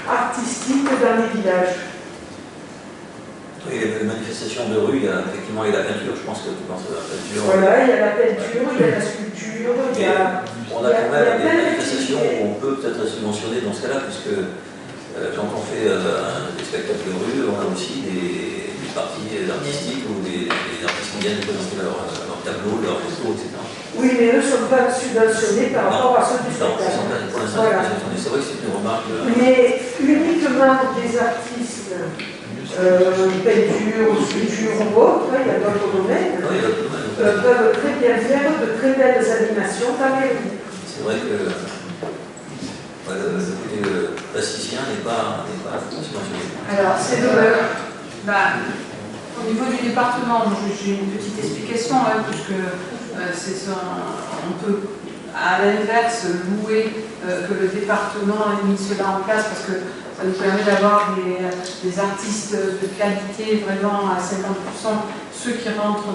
Speaker 11: artistiques dans les villages.
Speaker 10: Oui, les manifestations de rue, il y a effectivement la peinture, je pense que tu penses à la peinture.
Speaker 11: Voilà, il y a la peinture, il y a la sculpture, il y a...
Speaker 10: On a quand même des manifestations où on peut peut-être subventionner dans ce cas-là, puisque quand on fait des spectacles de rue, on a aussi des parties artistiques où des artistes viennent présenter leurs tableaux, leurs photos, etc.
Speaker 11: Oui, mais eux ne sont pas subventionnés par rapport à ceux du spectacle.
Speaker 10: Pour l'instant, voilà. C'est vrai que c'est une remarque.
Speaker 11: Mais uniquement des artistes, peinture, sculpture ou autre, il y a d'autres domaines, peuvent très bien faire de très belles animations dans les rues.
Speaker 10: C'est vrai que le côté plasticien n'est pas subventionné.
Speaker 1: Alors, c'est au niveau du département, j'ai une petite explication, puisque on peut, à l'inverse, louer que le département ait mis cela en place, parce que ça nous permet d'avoir des artistes de qualité vraiment à 50%, ceux qui rentrent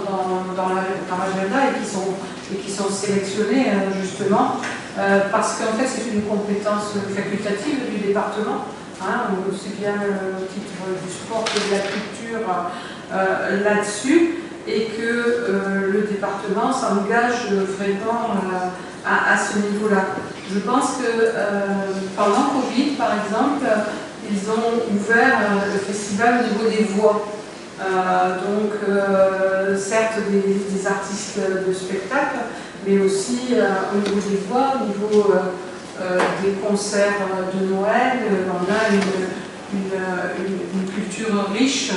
Speaker 1: dans l'agenda et qui sont sélectionnés justement, parce qu'en fait c'est une compétence facultative du département, aussi bien au titre du sport que de la culture là-dessus, et que le département s'engage vraiment à ce niveau-là. Je pense que pendant Covid, par exemple, ils ont ouvert le festival au niveau des voix. Certes des artistes de spectacle, mais aussi au niveau des voix, au niveau des concerts de Noël. On a une culture riche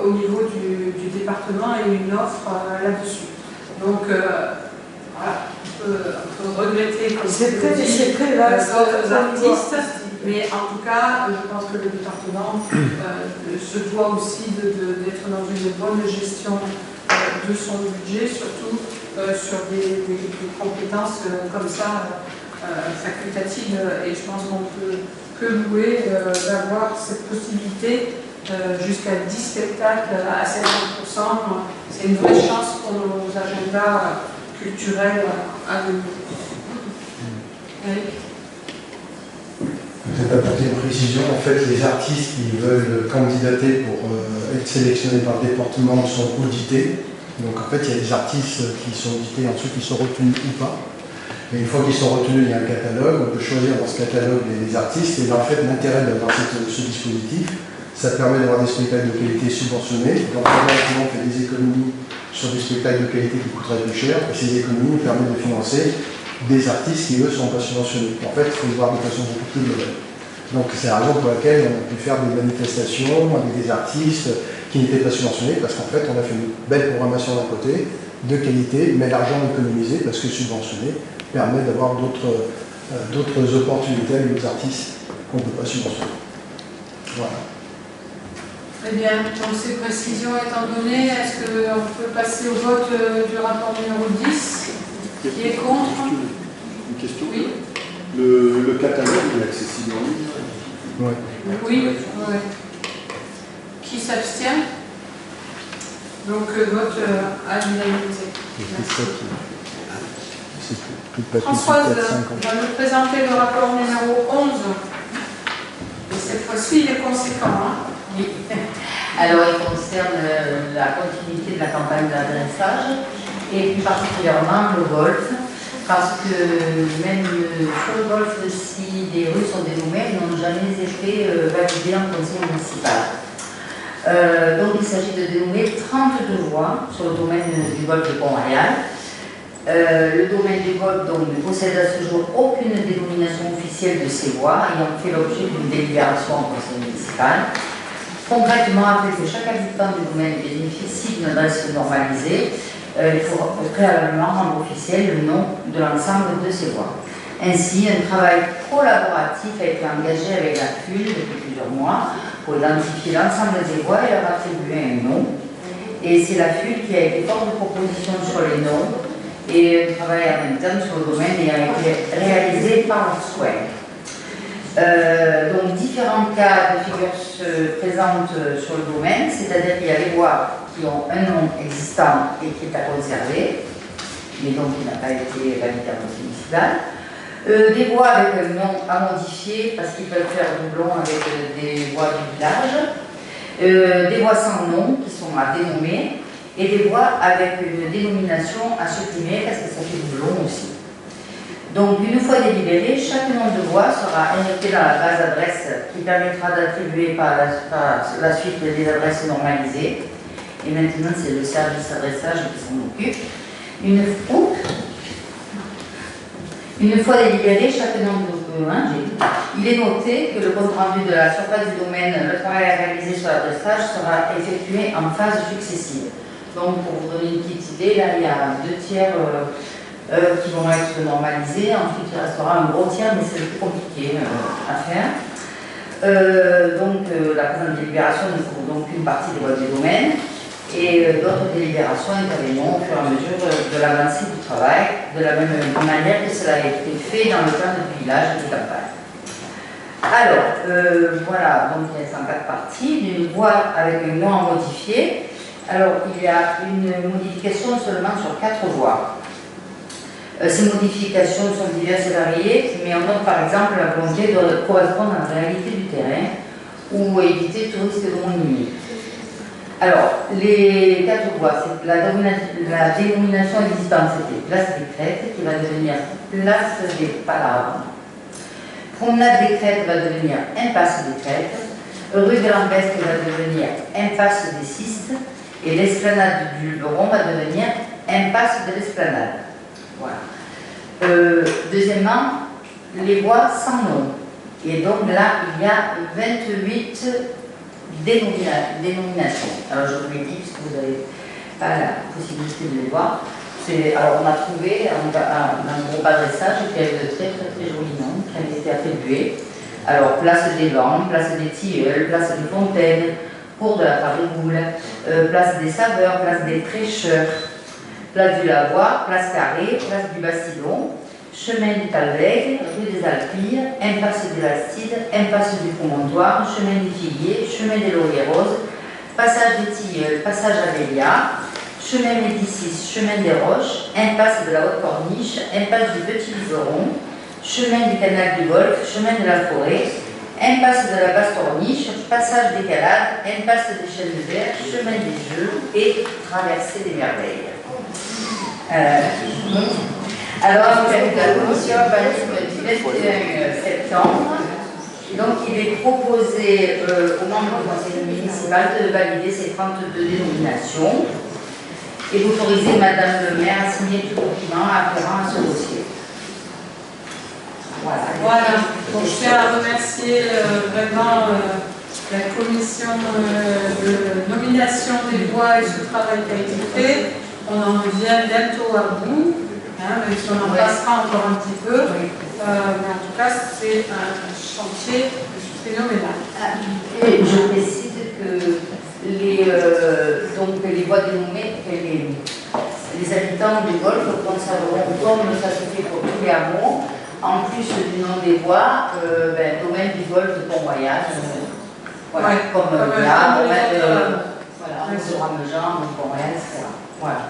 Speaker 1: au niveau du département et une offre là-dessus. Donc, voilà, on peut regretter que c'est très d'autres artistes, mais en tout cas, je pense que le département se doit aussi d'être dans une bonne gestion de son budget, surtout sur des compétences comme ça, facultatives, et je pense qu'on peut que louer d'avoir cette possibilité jusqu'à 10 spectacles à 50%. C'est une vraie chance pour nos agendas culturels à venir. Eric ?
Speaker 6: Peut-être apporter une précision, en fait les artistes qui veulent candidater pour être sélectionnés par le département sont audités. Donc en fait il y a des artistes qui sont audités, ensuite qui sont retenus ou pas. Et une fois qu'ils sont retenus, il y a un catalogue, on peut choisir dans ce catalogue les artistes. Et en fait l'intérêt d'avoir ce dispositif, Ça permet d'avoir des spectacles de qualité subventionnés. Donc, on fait des économies sur des spectacles de qualité qui coûteraient plus cher, et ces économies nous permettent de financer des artistes qui, eux, ne sont pas subventionnés. En fait, il faut le voir de façon beaucoup plus globale. Donc, c'est la raison pour laquelle on a pu faire des manifestations avec des artistes qui n'étaient pas subventionnés, parce qu'en fait, on a fait une belle programmation d'un côté, de qualité, mais l'argent économisé, parce que subventionné, permet d'avoir d'autres opportunités avec les artistes qu'on ne peut pas subventionner. Voilà.
Speaker 1: Très bien. Donc, ces précisions étant données, est-ce qu'on peut passer au vote du rapport numéro 10 ? Qui est contre ?
Speaker 5: Une question ?
Speaker 1: Oui.
Speaker 5: Le catalogue est accessible en ligne ?
Speaker 6: Ouais.
Speaker 1: Oui. Ouais. Qui s'abstient ? Donc, vote à l'unanimité. Françoise va nous présenter le rapport numéro 11. Et cette fois-ci, il est conséquent. Hein.
Speaker 7: Oui. Alors, il concerne la continuité de la campagne d'adressage et plus particulièrement le golf, parce que même sur le golf, si des rues sont dénommées, elles n'ont jamais été validées en conseil municipal. Donc, il s'agit de dénommer 32 voies sur le domaine du golf de Pont-Royal. Le domaine du golf donc, ne possède à ce jour aucune dénomination officielle de ces voies ayant fait l'objet d'une délibération en conseil municipal. Concrètement, après que chaque habitant du domaine bénéficie d'une adresse normalisée, il faut préalablement rendre officiel le nom de l'ensemble de ces voies. Ainsi, un travail collaboratif a été engagé avec la FUL depuis plusieurs mois pour identifier l'ensemble des voies et leur attribuer un nom. Et c'est la FUL qui a été force de proposition sur les noms et un travail en interne sur le domaine et a été réalisé par le soin. Donc différents cas de figure se présentent sur le domaine, c'est-à-dire qu'il y a les voies qui ont un nom existant et qui est à conserver, mais donc qui n'a pas été validé en conseil municipal. Des voies avec un nom à modifier parce qu'ils peuvent faire doublon avec des voies du village. Des voies sans nom qui sont à dénommer et des voies avec une dénomination à supprimer parce que ça fait doublon aussi. Donc, une fois délibéré, chaque nom de voie sera injecté dans la base d'adresse qui permettra d'attribuer par la suite des adresses normalisées. Et maintenant, c'est le service adressage qui s'en occupe. Une fois délibéré, chaque nom de voie, il est noté que le compte rendu de la surface du domaine, le travail à réaliser sur l'adressage sera effectué en phases successives. Donc, pour vous donner une petite idée, là, il y a 2 tiers qui vont être normalisés. Ensuite, il restera un gros tiers, mais c'est le plus compliqué à faire. La présente délibération ne couvre donc qu'une partie des voies du domaine et d'autres délibérations interviendront au fur et à mesure de l'avancée du travail, de la même manière que cela a été fait dans le cadre du village et des campagnes. Alors, voilà, donc il y a 104 parties, d'une voie avec un nom à modifier. Alors, il y a une modification seulement sur 4 voies. Ces modifications sont diverses et variées, mais on note par exemple la volonté de correspondre à la réalité du terrain ou éviter tout risque de monuments. Alors, les 4 voies, la dénomination existante, c'était place des Crêtes, qui va devenir place des Palavres. Promenade des Crêtes va devenir impasse des Crêtes. Rue de l'Empeste va devenir impasse des Cistes. Et l'esplanade du Luberon va devenir impasse de l'esplanade. Voilà. Deuxièmement, les voies sans nom. Et donc là, il y a 28 dénominations. Alors je vous l'ai dit, puisque vous n'avez pas la possibilité de les voir. Alors on a trouvé un groupe adressage qui avait de très jolis noms qui avaient été attribués. Alors place des Vents, place des Tilleuls, place des Fontaines, cours de la Farigoule, place des Saveurs, place des Prêcheurs, place du Lavoir, place Carré, place du Bastidon, chemin du Talweg, rue des Alpilles, impasse du Lastide, impasse du Promontoire, chemin du Figuier, chemin des Lauriers Roses, passage des Tilleuls, passage à Bélia, chemin Médicis, chemin des Roches, impasse de la Haute Corniche, impasse du Petit Liseron, chemin du Canal du Golfe, chemin de la Forêt, impasse de la Basse Corniche, passage des Calades, impasse des Chênes Verts, chemin des Jeux et traversée des Merveilles. Alors, la commission urbanisme du 21 septembre Donc il est proposé aux membres du conseil municipal de valider ces 32 dénominations et d'autoriser Madame le maire à signer tout document afférent à ce dossier.
Speaker 1: Voilà. Donc, je tiens à remercier vraiment la commission de nomination des voix et ce travail qui a été fait. On en vient bientôt à bout, hein, même si on en passera encore un petit peu. Mais en tout cas, c'est un chantier phénoménal.
Speaker 7: Et je précise que donc les voix dénommées, les habitants du Golfe conserveront, comme ça se fait pour tous les hameaux, en plus du nom des voies, domaine du Golfe de Pont-Royal, voilà,
Speaker 1: ouais,
Speaker 7: comme là, domaine de Ramejean, de Pont-Royal, etc. Voilà.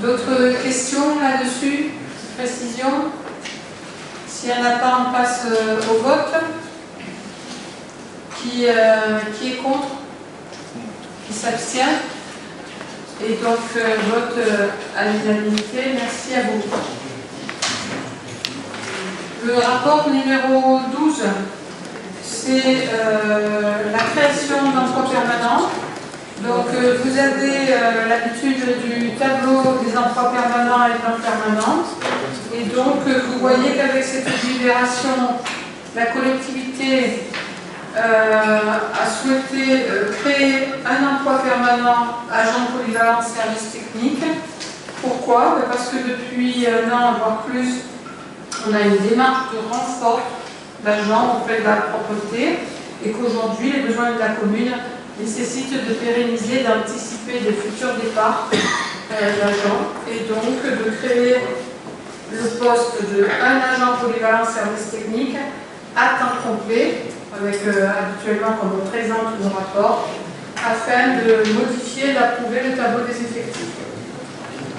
Speaker 1: D'autres questions là-dessus? Précision? S'il n'y en a pas, on passe au vote. Qui est contre? Qui s'abstient? Et donc, vote à l'unanimité. Merci à vous. Le rapport numéro 12, c'est la création d'emplois permanents. Donc, vous avez l'habitude du tableau des emplois permanents et non permanents. Et donc, vous voyez qu'avec cette libération, la collectivité a souhaité créer un emploi permanent agent polyvalent service technique. Pourquoi? Parce que depuis un an, voire plus, on a une démarche de renfort d'agents auprès de la propreté et qu'aujourd'hui, les besoins de la commune nécessitent de pérenniser, d'anticiper des futurs départs d'agents et donc de créer le poste d'un agent polyvalent service technique à temps complet, avec habituellement, comme on présente nos rapports, afin de modifier et d'approuver le tableau des effectifs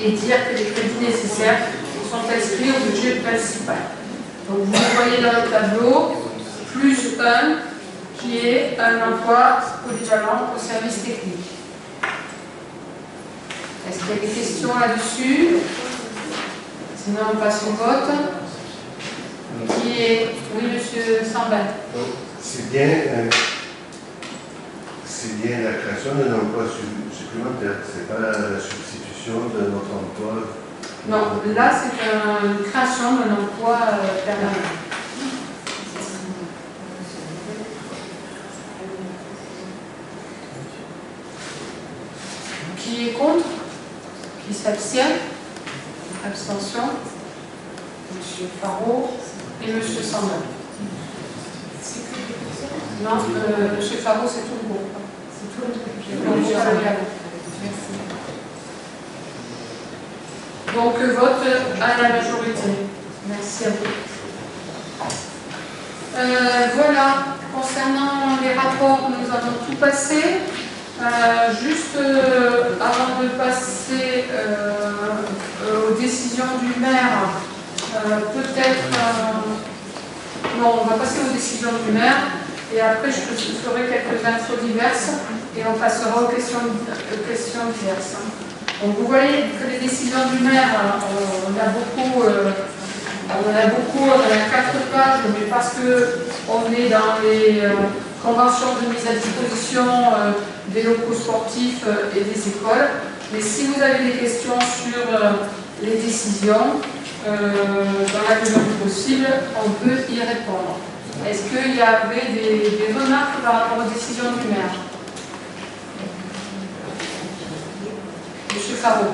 Speaker 1: et dire que les crédits nécessaires sont inscrits au budget principal. Donc vous le voyez dans le tableau, plus 1 qui est un emploi polyvalent au service technique. Est-ce qu'il y a des questions là-dessus? Sinon on passe au vote. Qui est... Oui, monsieur Sambin.
Speaker 9: C'est bien la création d'un emploi supplémentaire, c'est pas la substitution de notre emploi.
Speaker 1: Non, là c'est une création d'un emploi permanent. Qui est contre? Qui s'abstient? Abstention. Monsieur Faro et monsieur Sambin. Non, monsieur Faro, c'est tout le groupe. C'est tout le groupe. Merci. Donc, vote à la majorité. Merci à vous. Voilà, concernant les rapports, nous avons tout passé. Juste avant de passer aux décisions du maire, peut-être... non, on va passer aux décisions du maire et après je ferai quelques infos diverses et on passera aux questions diverses. Donc vous voyez que les décisions du maire, on a 4 pages, mais parce qu'on est dans les conventions de mise à disposition des locaux sportifs et des écoles. Mais si vous avez des questions sur les décisions, dans la mesure du possible, on peut y répondre. Est-ce qu'il y avait des remarques par rapport aux décisions du maire? Monsieur Faro.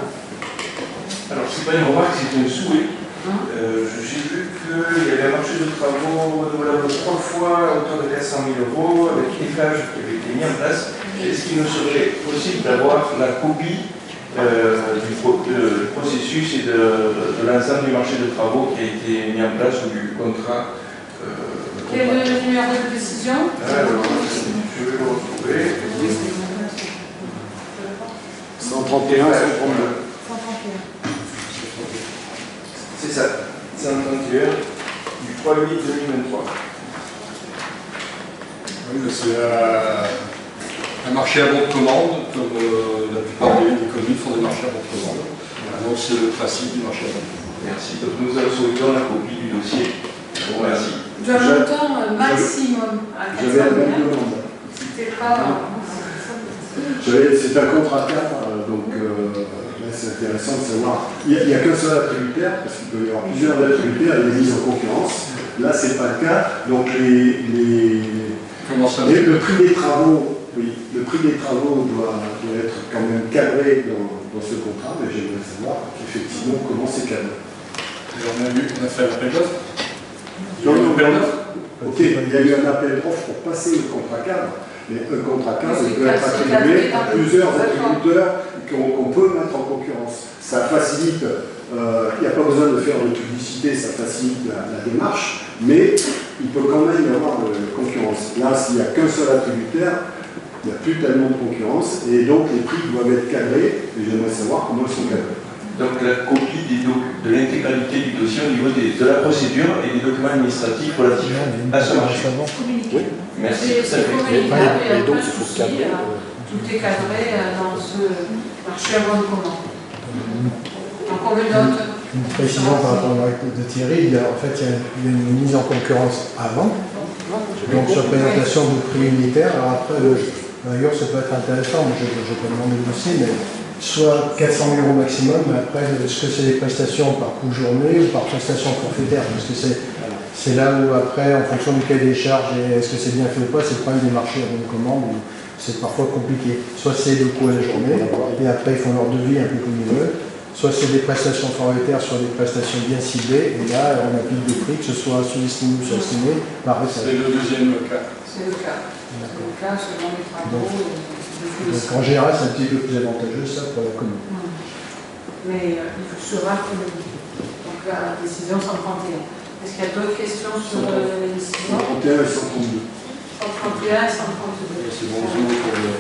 Speaker 12: Alors, ce n'est pas une remarque, c'est un souhait. J'ai vu qu'il y avait un marché de travaux renouvelable 3 fois à hauteur de 400 000 € avec éclage qui avait été mis en place. Est-ce qu'il nous serait possible d'avoir la copie du processus et de l'ensemble du marché de travaux qui a été mis en place ou du contrat?
Speaker 1: Quel est le numéro de décision?
Speaker 12: Je vais le retrouver.
Speaker 13: 131, 132.
Speaker 12: C'est ça, 131 du 3/8/2023.
Speaker 13: Oui, c'est un marché à bon de commande, comme la plupart des communes font des marchés à bon de commande. Donc c'est le principe du marché à bon de commande.
Speaker 12: Merci. Donc nous allons sauver la copie du dossier. Je vous remercie.
Speaker 1: D'un montant maximum à 400
Speaker 5: J'avais la
Speaker 1: 000.
Speaker 5: même demande.
Speaker 1: C'était pas...
Speaker 5: C'est un contrat cadre, donc là c'est intéressant de savoir. Il n'y a qu'un seul attributaire, parce qu'il peut y avoir plusieurs attributaires et des mises en concurrence. Là, ce n'est pas le cas. Donc le prix des travaux, oui, le prix des travaux doit être quand même cadré dans ce contrat, mais j'aimerais savoir effectivement comment c'est cadré.
Speaker 13: On a fait l'appel d'offres.
Speaker 5: Ok, il y a eu un appel d'offres pour passer le contrat cadre, mais un contrat cadre peut être attribué à plusieurs attributeurs qu'on peut mettre en concurrence. Ça facilite, il n'y a pas besoin de faire de publicité, ça facilite la démarche, mais il peut quand même y avoir de concurrence. Là, s'il n'y a qu'un seul attributaire, il n'y a plus tellement de concurrence, et donc les prix doivent être cadrés, et j'aimerais savoir comment ils sont cadrés.
Speaker 12: Donc la copie de l'intégralité du dossier au niveau de la procédure et des documents administratifs relatifs à ce marché.
Speaker 5: Oui.
Speaker 12: Merci.
Speaker 1: C'est communicable et donc il faut cadrer. Tout est cadré dans ce marché à bonne commande. Encore une autre.
Speaker 6: Une précision par rapport à la de Thierry, en fait il y a une mise en concurrence avant, donc sur présentation de prix unitaire. Alors après, d'ailleurs ça peut être intéressant, je vais pas demander le dossier, mais soit 400 000 € maximum, mais après, est-ce que c'est des prestations par coût journée ou par prestation forfaitaire? Parce que c'est là où après, en fonction du cahier des charges, est-ce que c'est bien fait ou pas, c'est le problème des marchés à bonne commande, où c'est parfois compliqué. Soit c'est le coût à la journée, et après ils font leur devis un peu comme ils veulent, soit c'est des prestations forfaitaires sur des prestations bien ciblées, et là on applique des prix, que ce soit sous-estimé ou surestimé, par récit.
Speaker 13: C'est le deuxième cas.
Speaker 1: C'est le cas. C'est le cas selon les travaux.
Speaker 6: Donc en général, c'est un petit peu plus avantageux ça pour la commune.
Speaker 1: Mais il sera communiqué. Donc la décision 131. Est-ce qu'il y a d'autres questions sur les décisions?
Speaker 5: 131 et 132.
Speaker 1: 131 et 132.
Speaker 5: C'est bon, pour le...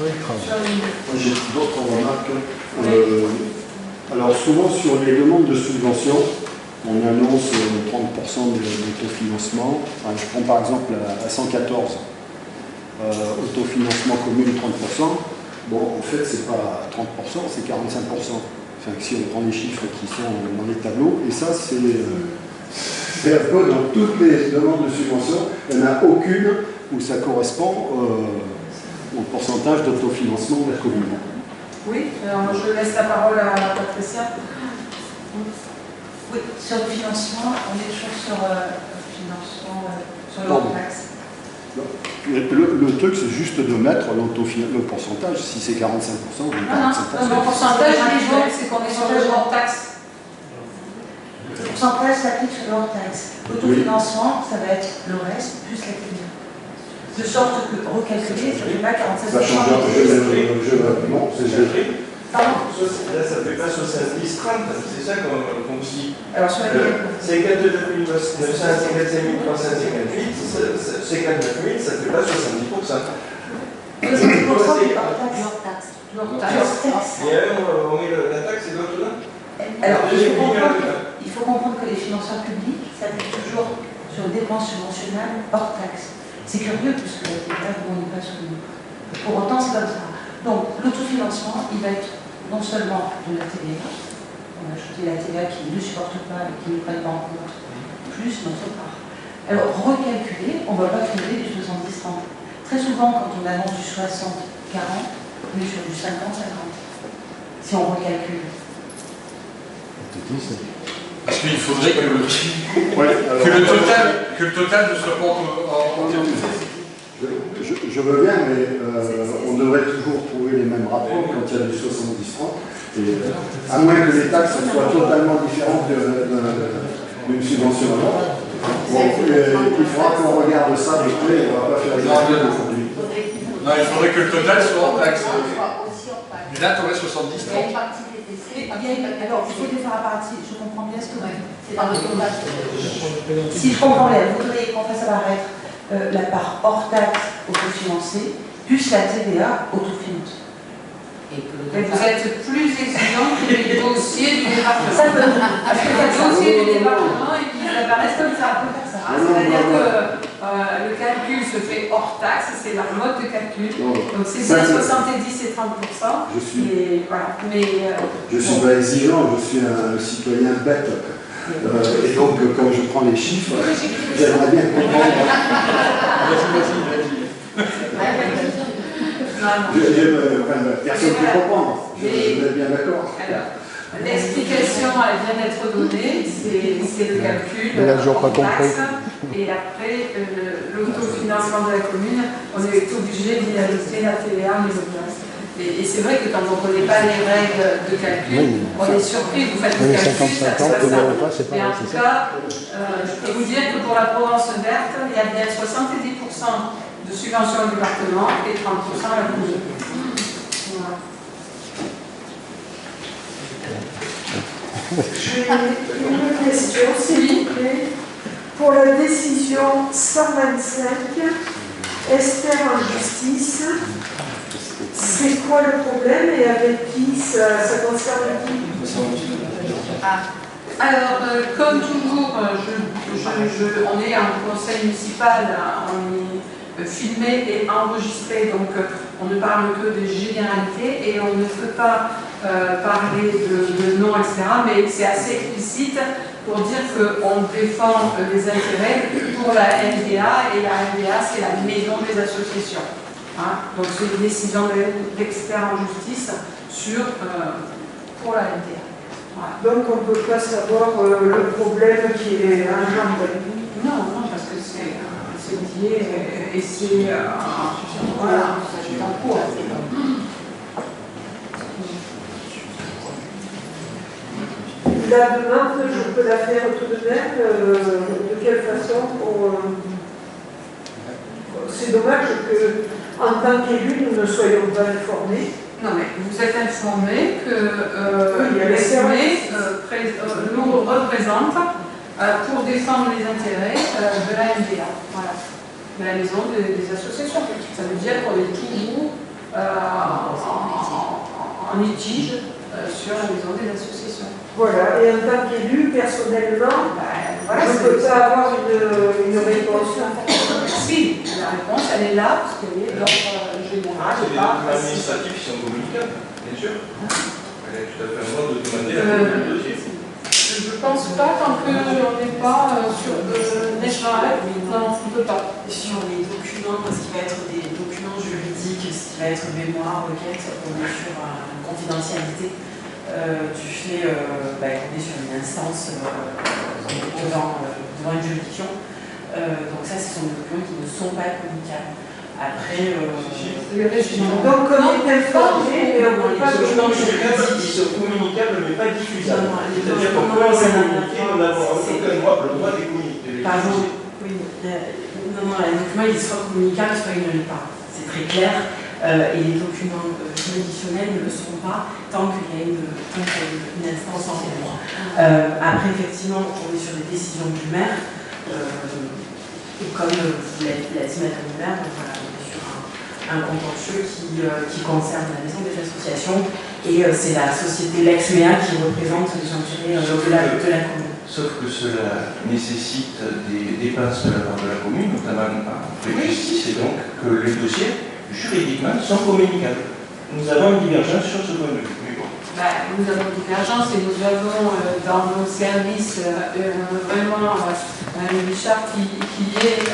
Speaker 6: Oui,
Speaker 5: Moi j'ai d'autres remarques. Alors souvent sur les demandes de subvention, on annonce 30% d'autofinancement. Enfin, je prends par exemple la 114. Autofinancement commune 30%, bon en fait c'est pas 30%, c'est 45%. Enfin si on prend les chiffres qui sont dans les tableaux, et ça c'est un peu dans toutes les demandes de subvention, il n'y en a aucune où ça correspond au pourcentage d'autofinancement de la commune.
Speaker 1: Oui, alors je laisse la parole à Patricia.
Speaker 2: Oui, sur le financement, on est toujours sur le financement sur l'hors-taxe.
Speaker 5: Le truc, c'est juste de mettre le pourcentage. Si c'est 45%, on est 45%.
Speaker 1: Non, le pourcentage, c'est qu'on est sur le hors-taxe.
Speaker 2: Le pourcentage s'applique sur l'hors-taxe. L'autofinancement, ça va être le reste plus la TVA. De sorte que recalculer, ça ne fait pas 47%.
Speaker 5: Ça change un peu. Non, c'est juste.
Speaker 12: Là, ça ne fait pas 70-30, c'est ça qu'on dit.
Speaker 2: Alors, sur la
Speaker 12: 52 955 358, 59 000, ça ne fait pas 70%.
Speaker 2: 70% du hors-taxe.
Speaker 12: Et on met la taxe et l'autre là.
Speaker 2: Alors, il faut comprendre que les financeurs publics s'appuient toujours sur des dépenses subventionnables hors taxe. C'est curieux puisque la TVA on n'est pas sur nous. Pour autant, c'est comme ça. Donc, l'autofinancement, il va être non seulement de la TVA, on a ajouté la TVA qui ne supporte pas et qui ne prenne pas en compte, plus notre part. Alors, recalculer, on ne va pas trouver du 70-30. Très souvent, quand on annonce du 60-40, on est sur du 50-50. Si on recalcule.
Speaker 13: Parce qu'il faudrait que le total ne soit pas en termes de...
Speaker 5: Je veux bien, mais on devrait toujours trouver les mêmes rapports quand il y a du 70-30. À moins que les taxes soient totalement différentes d'une subvention à l'autre. Il faudra qu'on regarde ça de près, on ne va pas faire les calculs aujourd'hui.
Speaker 13: Non, il faudrait que le total soit en taxe. Mais là, tu aurais 70-30.
Speaker 2: Alors, il faut des faire à partie, je comprends bien ce que vous dites. Si je comprends bien, vous voudriez qu'on fasse apparaître la part hors taxe autofinancée, plus la TVA autofinancée.
Speaker 1: Mais vous êtes plus exigeant que les dossiers du département.
Speaker 2: Ça peut.
Speaker 1: Parce que les dossiers du département, ils apparaissent comme ça. C'est-à-dire que le calcul se fait hors taxe, c'est leur mode de calcul. Donc c'est bien 70 et 30%.
Speaker 5: Je ne suis pas exigeant, je suis un citoyen bête. Et donc, quand je prends les chiffres, j'aimerais bien comprendre. Personne ne peut comprendre. Je suis bien d'accord.
Speaker 1: L'explication, elle vient d'être donnée, c'est le calcul.
Speaker 6: Elle n'a toujours pas compris.
Speaker 1: Et après, l'autofinancement de la commune, on est obligé d'y ajouter la TVA mise en place. Et c'est vrai que quand on ne connaît pas les règles de calcul, on est surpris, vous faites le calcul, ça se passe ça. Mais en tout cas, je peux vous dire que pour la Provence verte, il y a bien 70% de subventions au département et 30% à la commune. Voilà.
Speaker 11: J'ai une question, s'il vous plaît. Pour la décision 125, Esther en justice, c'est quoi le problème et avec qui ça concerne qui?
Speaker 1: Alors, comme toujours, on est en conseil municipal, on est filmé et enregistré, donc on ne parle que des généralités et on ne peut pas parler de nom, etc. Mais c'est assez explicite pour dire qu'on défend les intérêts pour la NDA, et la NDA, c'est la maison des associations. Hein, donc c'est une décision d'expert en justice pour la NDA. Voilà.
Speaker 11: Donc on ne peut pas savoir le problème qui est engendré.
Speaker 1: Non, parce que c'est lié et c'est voilà, c'est en cours.
Speaker 11: La demande, je peux la faire tout de même. De quelle façon c'est dommage qu'en tant qu'élu, nous ne soyons pas informés.
Speaker 1: Non, mais vous êtes informés que nous représente pour défendre les intérêts de la NDA, voilà, de la maison des associations. Ça veut dire qu'on est toujours en litige sur la maison des associations.
Speaker 11: Voilà, et en tant qu'élu, personnellement,
Speaker 1: voilà,
Speaker 11: je ne peux pas avoir une réponse.
Speaker 1: Si, la réponse, elle est là, parce qu'elle est d'ordre général.
Speaker 12: C'est des documents administratifs qui sont communicables, bien sûr. Elle a tout à fait le droit de demander la copie du dossier.
Speaker 1: Je ne pense pas, tant qu'on n'est pas sur l'échange, non, on ne peut pas.
Speaker 14: Sur les documents, ce qui va être des documents juridiques, ce qui va être mémoire, requête, on est sur une confidentialité. Du fait qu'on est sur une instance devant une juridiction. Donc ça, ce sont des documents qui ne sont pas communicables. Après,
Speaker 11: donc on est informé, mais on ne peut pas
Speaker 12: communiquer. Ils sont communicables, mais pas diffusables. C'est-à-dire qu'on peut les communiquer, nous n'avons aucun droit de les communiquer.
Speaker 14: Pardon, oui. Non, les documents, ils soient communicables, soit ils ne l'est pas. C'est très clair. Et les documents juridictionnels ne le seront pas tant qu'il y a une instance en cours. Après, effectivement, on est sur des décisions du maire, et comme vous l'avez dit, Madame le maire, voilà, on est sur un contentieux qui concerne la maison des associations, et c'est la société Lexmea qui représente les intérêts de la commune.
Speaker 12: Sauf que cela nécessite des dépenses de la part de la commune, notamment en frais de justice, et donc que les dossiers juridiquement sont communicables. Nous avons une divergence sur ce point de vue.
Speaker 1: Nous avons une divergence et nous avons dans nos services vraiment Richard qui est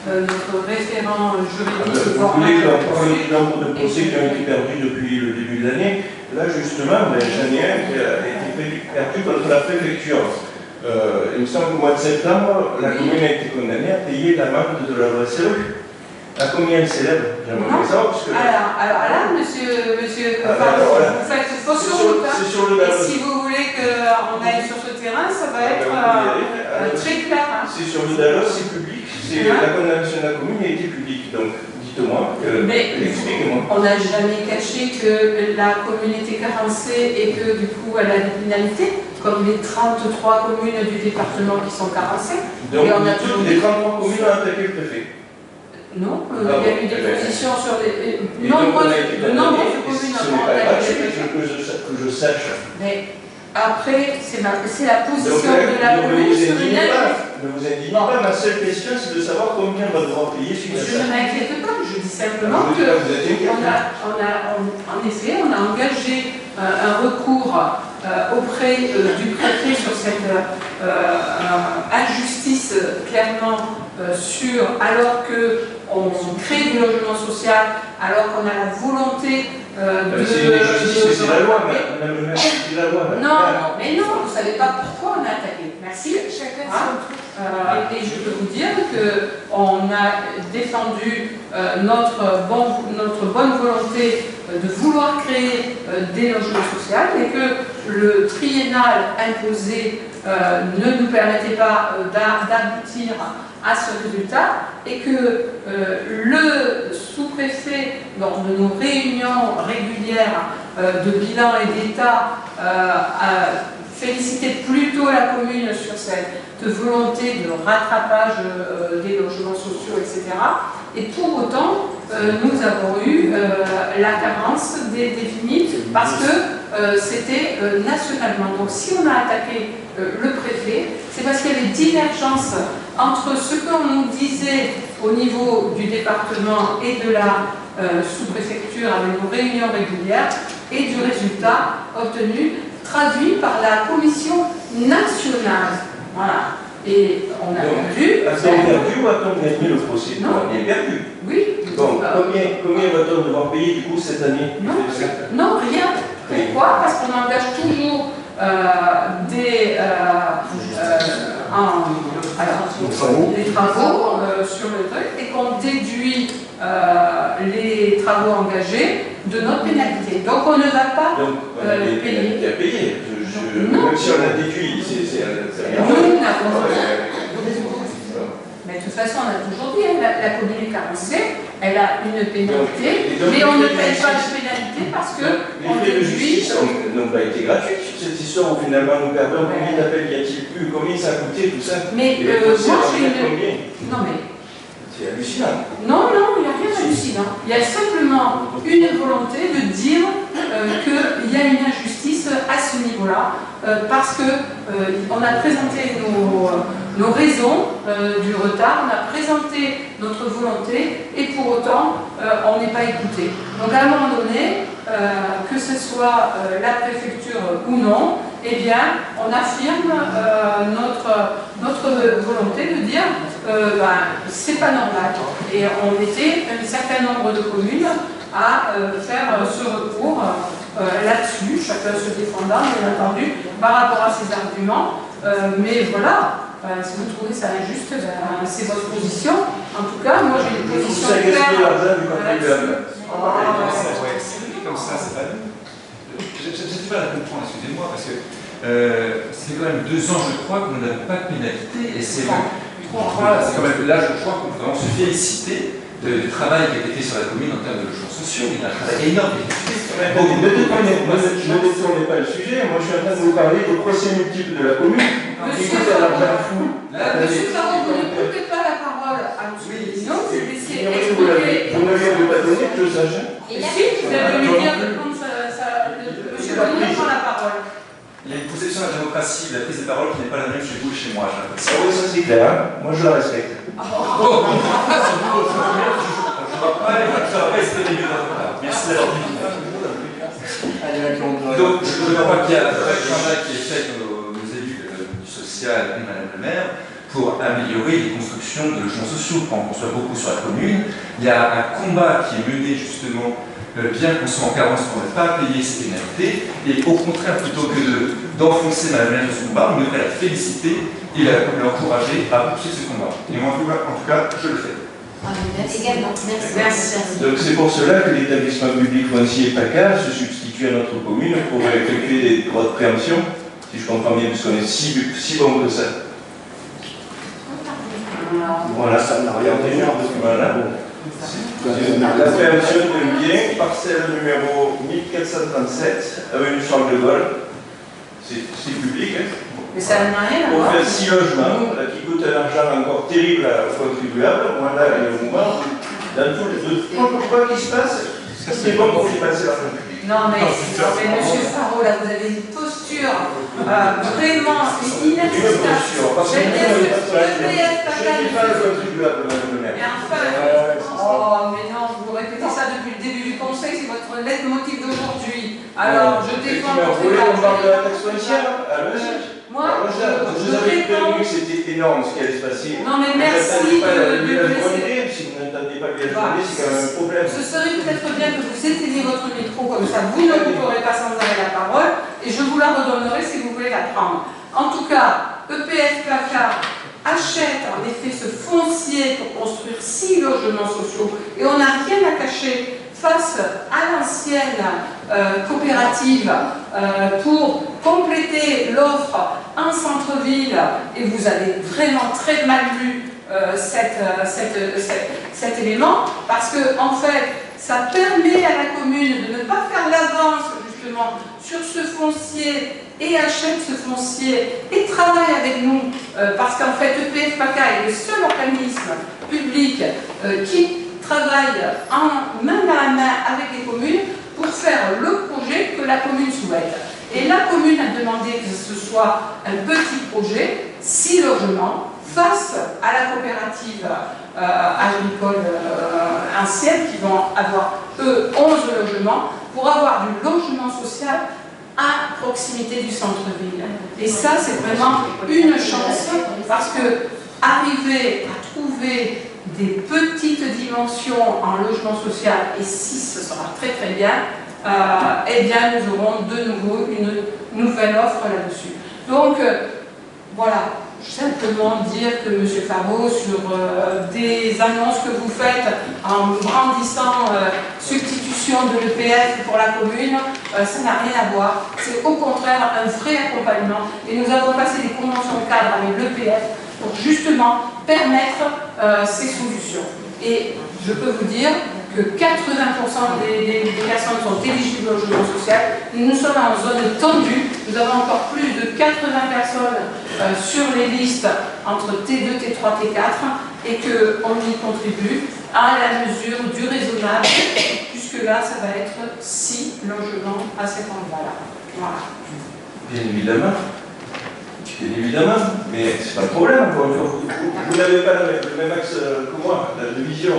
Speaker 1: notre référent juridique.
Speaker 12: Vous voulez encore un nombre de procès qui ont été perdus depuis le début de l'année. Là justement, j'en ai un qui a été perdu contre la préfecture. Il me semble qu'au mois de septembre, la commune a été condamnée à payer l'amende de la loi SRU. À combien elle s'élève? J'aimerais savoir parce que...
Speaker 1: Alors là, monsieur vous faites fausse route. Et si vous voulez qu'on aille sur ce terrain, ça va être très clair.
Speaker 12: C'est sur le Dalos, c'est public. La condamnation de la commune a été publique. Donc, dites-moi, expliquez-moi.
Speaker 1: On n'a jamais caché que la commune était carencée et que du coup, elle a des pénalités, comme les 33 communes du département qui sont carencées.
Speaker 12: Donc, toutes les 33 communes ont attaqué le préfet?
Speaker 1: Non, il y a eu des positions sur de nombreuses communes.
Speaker 12: Ce n'est pas gratuit, que je sache.
Speaker 1: Mais après, c'est la position de la commune sur une aide.
Speaker 12: Ne vous indignez pas, ma seule question c'est de savoir combien on va devoir payer suite à ça.
Speaker 1: Je ne m'inquiète pas, je dis simplement que en effet, on a engagé un recours auprès du préfet sur cette injustice clairement alors qu'on crée du logement social, alors qu'on a la volonté
Speaker 12: c'est une injustice, c'est la loi, Madame le maire, c'est la loi.
Speaker 1: Non, mais non, vous ne savez pas pourquoi on a attaqué. Merci. Et je peux vous dire qu'on a défendu notre bonne volonté de vouloir créer des logements sociaux, mais que le triennal imposé ne nous permettait pas d'aboutir à ce résultat, et que le sous-préfet, lors de nos réunions régulières de bilan et d'état, félicitait plutôt la commune sur cette volonté de rattrapage des logements sociaux, etc. Et pour autant, nous avons eu la carence des FMI parce que c'était nationalement. Donc si on a attaqué le préfet, c'est parce qu'il y avait divergence entre ce qu'on nous disait au niveau du département et de la sous-préfecture avec nos réunions régulières et du résultat obtenu, traduit par la commission nationale. Voilà. Et on a perdu.
Speaker 12: A-t-on perdu ou a-t-on gagné le procès? Non. On est perdu.
Speaker 1: Oui.
Speaker 12: Donc, combien va-t-on devoir payer du coup cette année?
Speaker 1: Non, rien. Pourquoi? Parce qu'on engage toujours des travaux sur le truc et qu'on déduit les travaux engagés de notre pénalité. Donc on ne va pas payer.
Speaker 12: Il a payé. Même si on a déduit, c'est rien.
Speaker 1: Nous n'avons mais de toute façon, on a toujours dit, la commune est carencée, elle a une pénalité, mais on ne paye pas de pénalité parce que
Speaker 12: les frais de justice n'ont pas été gratuits sur cette histoire où finalement nous perdons. Combien d'appels y a-t-il eu? Combien ça a coûté tout ça?
Speaker 1: Mais moi j'ai une... Non mais...
Speaker 12: C'est hallucinant.
Speaker 1: Non, il n'y a rien d'hallucinant. Il y a simplement une volonté de dire qu'il y a une injustice à ce niveau-là, parce qu'on a présenté nos raisons du retard, on a présenté notre volonté, et pour autant, on n'est pas écouté. Donc à un moment donné, que ce soit la préfecture ou non, eh bien, on affirme notre volonté de dire c'est pas normal. Et on était un certain nombre de communes à faire ce recours là-dessus, chacun se défendant, bien entendu, par rapport à ces arguments. Mais voilà, si vous trouvez ça injuste, c'est votre position. En tout cas, moi j'ai une position claire.
Speaker 3: Comme ça, c'est pas nous. J'ai du mal à comprendre, excusez-moi, parce que c'est quand même 2 ans, je crois, qu'on n'avait pas de pénalité, et c'est voilà, quand même là, je crois qu'on peut vraiment se féliciter du travail qui a été fait sur la commune en termes de logements sociaux. Il y a un travail énorme.
Speaker 12: Ne détournez pas le sujet. Moi, je suis en train de vous parler des procès multiples de la commune.
Speaker 1: Monsieur Farron, vous ne coupez pas la parole à monsieur Guillon, vous laissez expliquer.
Speaker 12: Vous ne lui avez pas donné que je sache.
Speaker 1: Et si, vous allez lui dire de prendre monsieur Guillon prend la parole.
Speaker 3: Il y a une conception de la démocratie, de la prise de parole qui n'est pas la même chez vous et chez moi.
Speaker 12: Oui, ça c'est clair. Moi, je la respecte.
Speaker 3: Je ne vais pas espérer mieux de votre part. Merci d'avoir dit. Donc, je crois qu'il y a un vrai travail qui est fait par nos élus du social et Madame le maire pour améliorer les constructions de logements sociaux, pour en construire beaucoup sur la commune. Il y a un combat qui est mené justement, bien qu'on soit en carence, qu'on ne pas payer ces pénalités, et au contraire, plutôt que d'enfoncer Madame le maire dans ce combat, on devrait la féliciter et l'encourager à poursuivre ce combat. Et moi, en tout cas, je le fais.
Speaker 8: Merci.
Speaker 12: Donc c'est pour cela que l'établissement public foncier PACA se substitue à notre commune pour effectuer des droits de préemption, si je comprends bien, puisqu'on est si bon que ça. Voilà, ça n'a rien de voilà. La préemption d'un bien, parcelle numéro 1437, avenue Charles de Gaulle. C'est public, hein.
Speaker 1: Mais ça n'a rien à
Speaker 12: voir.
Speaker 1: voir.
Speaker 12: On fait 6 logements, qui coûtent un argent encore terrible aux contribuables. Voilà, il y a un moment, dans tout quoi qu'il se passe, c'est bon pour y passer l'argent public.
Speaker 1: Non, mais monsieur Farreau, là, vous avez une posture vraiment inacceptable.
Speaker 12: Parce que je pas le contribuable, madame le maire.
Speaker 1: Et enfin, oh, mais non, vous répétez ça depuis le début du conseil, c'est votre leitmotiv d'aujourd'hui. Alors, je défends votre
Speaker 12: on parle de la taxe foncière à l'OSEC.
Speaker 1: Moi,
Speaker 12: je vous avais prévenu que c'était énorme ce qui allait se passer.
Speaker 1: Non, mais merci de laisser.
Speaker 12: Si vous n'entendez pas le village grondé, c'est quand même un problème.
Speaker 1: Ce serait peut-être bien que vous éteigniez votre micro, comme ça vous ne couperez pas sans arrêt la parole, et je vous la redonnerai si vous voulez la prendre. En tout cas, EPF PACA achète en effet ce foncier pour construire 6 logements sociaux, et on n'a rien à cacher face à l'ancienne coopérative pour compléter l'offre en centre-ville, et vous avez vraiment très mal lu cet élément, parce que en fait ça permet à la commune de ne pas faire l'avance justement sur ce foncier et achète ce foncier et travaille avec nous, parce qu'en fait EPF PACA est le seul organisme public qui travaille en main à main avec les communes pour faire le projet que la commune souhaite. Et la commune a demandé que ce soit un petit projet, 6 logements, face à la coopérative agricole ancienne qui vont avoir, eux, 11 logements, pour avoir du logement social à proximité du centre-ville. Et ça, c'est vraiment une chance, parce que arriver à trouver des petites dimensions en logement social, et 6, ce sera très très bien, eh bien nous aurons de nouveau une nouvelle offre là-dessus. Donc, voilà. Simplement dire que M. Faro, sur des annonces que vous faites en brandissant substitution de l'EPF pour la commune, ça n'a rien à voir. C'est au contraire un vrai accompagnement. Et nous avons passé des conventions cadres avec l'EPF pour justement permettre ces solutions. Et je peux vous dire que 80% des personnes sont éligibles au logement social. Nous sommes en zone tendue. Nous avons encore plus de 80 personnes sur les listes entre T2, T3, T4 et qu'on y contribue à la mesure du raisonnable, puisque là, ça va être 6 logements à cet endroit-là. Voilà.
Speaker 12: Bien évidemment. Bien évidemment, mais c'est pas le problème. Vous n'avez pas le même axe que moi, la vision.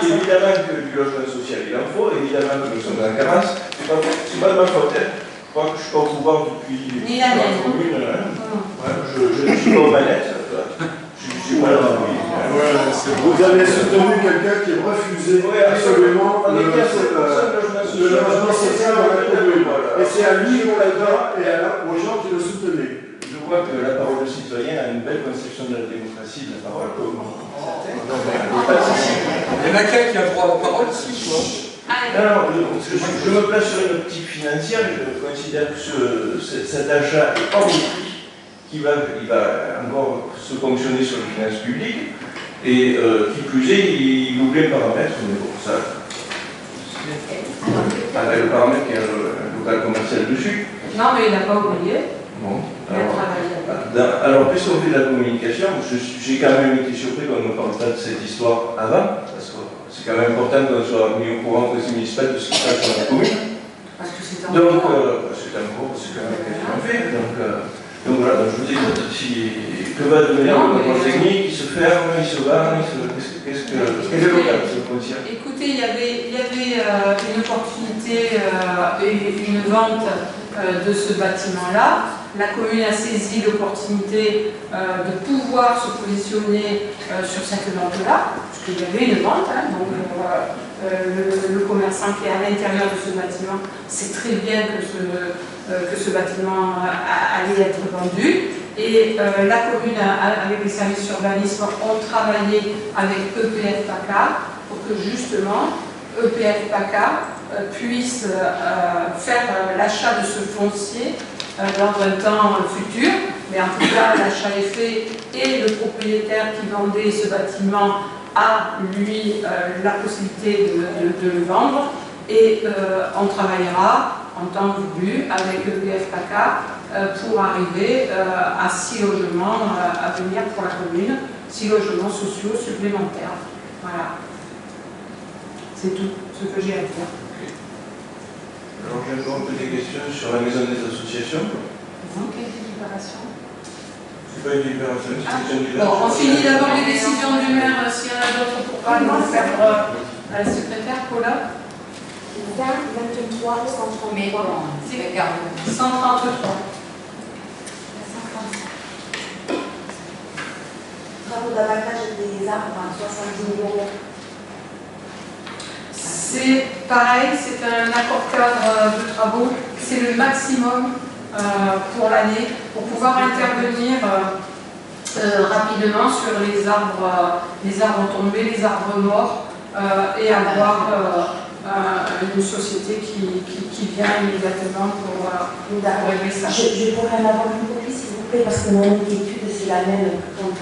Speaker 12: Évidemment que du logement social, il en faut, évidemment que nous sommes en carence. C'est pas de ma faute. Je crois que je suis pas au pouvoir depuis la commune. Je ne suis pas aux manettes. Je suis pas là.
Speaker 5: Vous avez soutenu quelqu'un qui refusait absolument le logement social dans la commune. Et c'est à lui qu'on l'a dit et aux gens qui le soutenaient.
Speaker 12: Je vois que la parole de citoyen a une belle conception de la démocratie, de la parole comme certains.
Speaker 13: Il y en a qu'un qui a droit à la parole, si, toi.
Speaker 12: Non, je me place sur une optique financière, je considère que cet achat est hors de prix, il va encore se fonctionner sur les finances publiques, et qui plus est, il oublie le paramètre, mais bon, ça. Avec le paramètre qui est un local commercial dessus.
Speaker 1: Non, mais il n'a pas oublié.
Speaker 12: Bon, alors puisqu'on fait de la communication, j'ai quand même été surpris qu'on ne parle pas de cette histoire avant, parce que c'est quand même important qu'on soit mis au courant au conseil municipal de ce qui se passe dans la commune.
Speaker 1: Parce que c'est
Speaker 12: Donc, c'est un cours, c'est quand même quelque chose fait. Donc voilà, donc je vous dis, que va devenir le contrôle technique, il se ferme, il se va, qu'est-ce que le local se contient?
Speaker 1: Écoutez, il y avait une opportunité et une vente de ce bâtiment-là. La commune a saisi l'opportunité de pouvoir se positionner sur cette vente-là, puisqu'il y avait une vente, hein, donc le commerçant qui est à l'intérieur de ce bâtiment sait très bien que ce bâtiment allait être vendu. Et la commune, avec les services urbanisme, ont travaillé avec EPF PACA pour que justement EPF PACA puisse faire l'achat de ce foncier dans un temps futur, mais en tout cas l'achat est fait et le propriétaire qui vendait ce bâtiment a lui la possibilité de le vendre, et on travaillera en temps voulu avec EPF PACA pour arriver à 6 logements à venir pour la commune, 6 logements sociaux supplémentaires. Voilà. C'est tout ce que j'ai à dire.
Speaker 12: Alors j'ai encore un peu des questions sur la maison des associations.
Speaker 1: Quelle délibération?
Speaker 12: C'est pas une délibération, c'est une
Speaker 1: Bon, on finit d'abord les décisions du maire, s'il y en a d'autres pour pas nous faire à la secrétaire, Paula.
Speaker 15: 20, 23, 133.
Speaker 1: Mais bon, c'est le cas. 133.
Speaker 15: Travaux d'abattage des arbres à 70 000 €.
Speaker 1: C'est pareil, c'est un accord cadre de travaux, c'est le maximum pour l'année pour pouvoir intervenir rapidement sur les arbres tombés, les arbres morts et avoir une société qui vient immédiatement pour régler ça.
Speaker 15: Je pourrais en avoir une copie s'il vous plaît parce que mon inquiétude c'est la même quand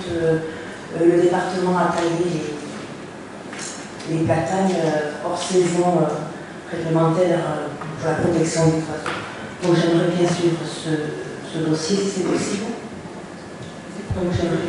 Speaker 15: le département a taillé les platanes hors saison réglementaire pour la protection des oiseaux. Donc j'aimerais bien suivre ce dossier si c'est possible. Donc j'aimerais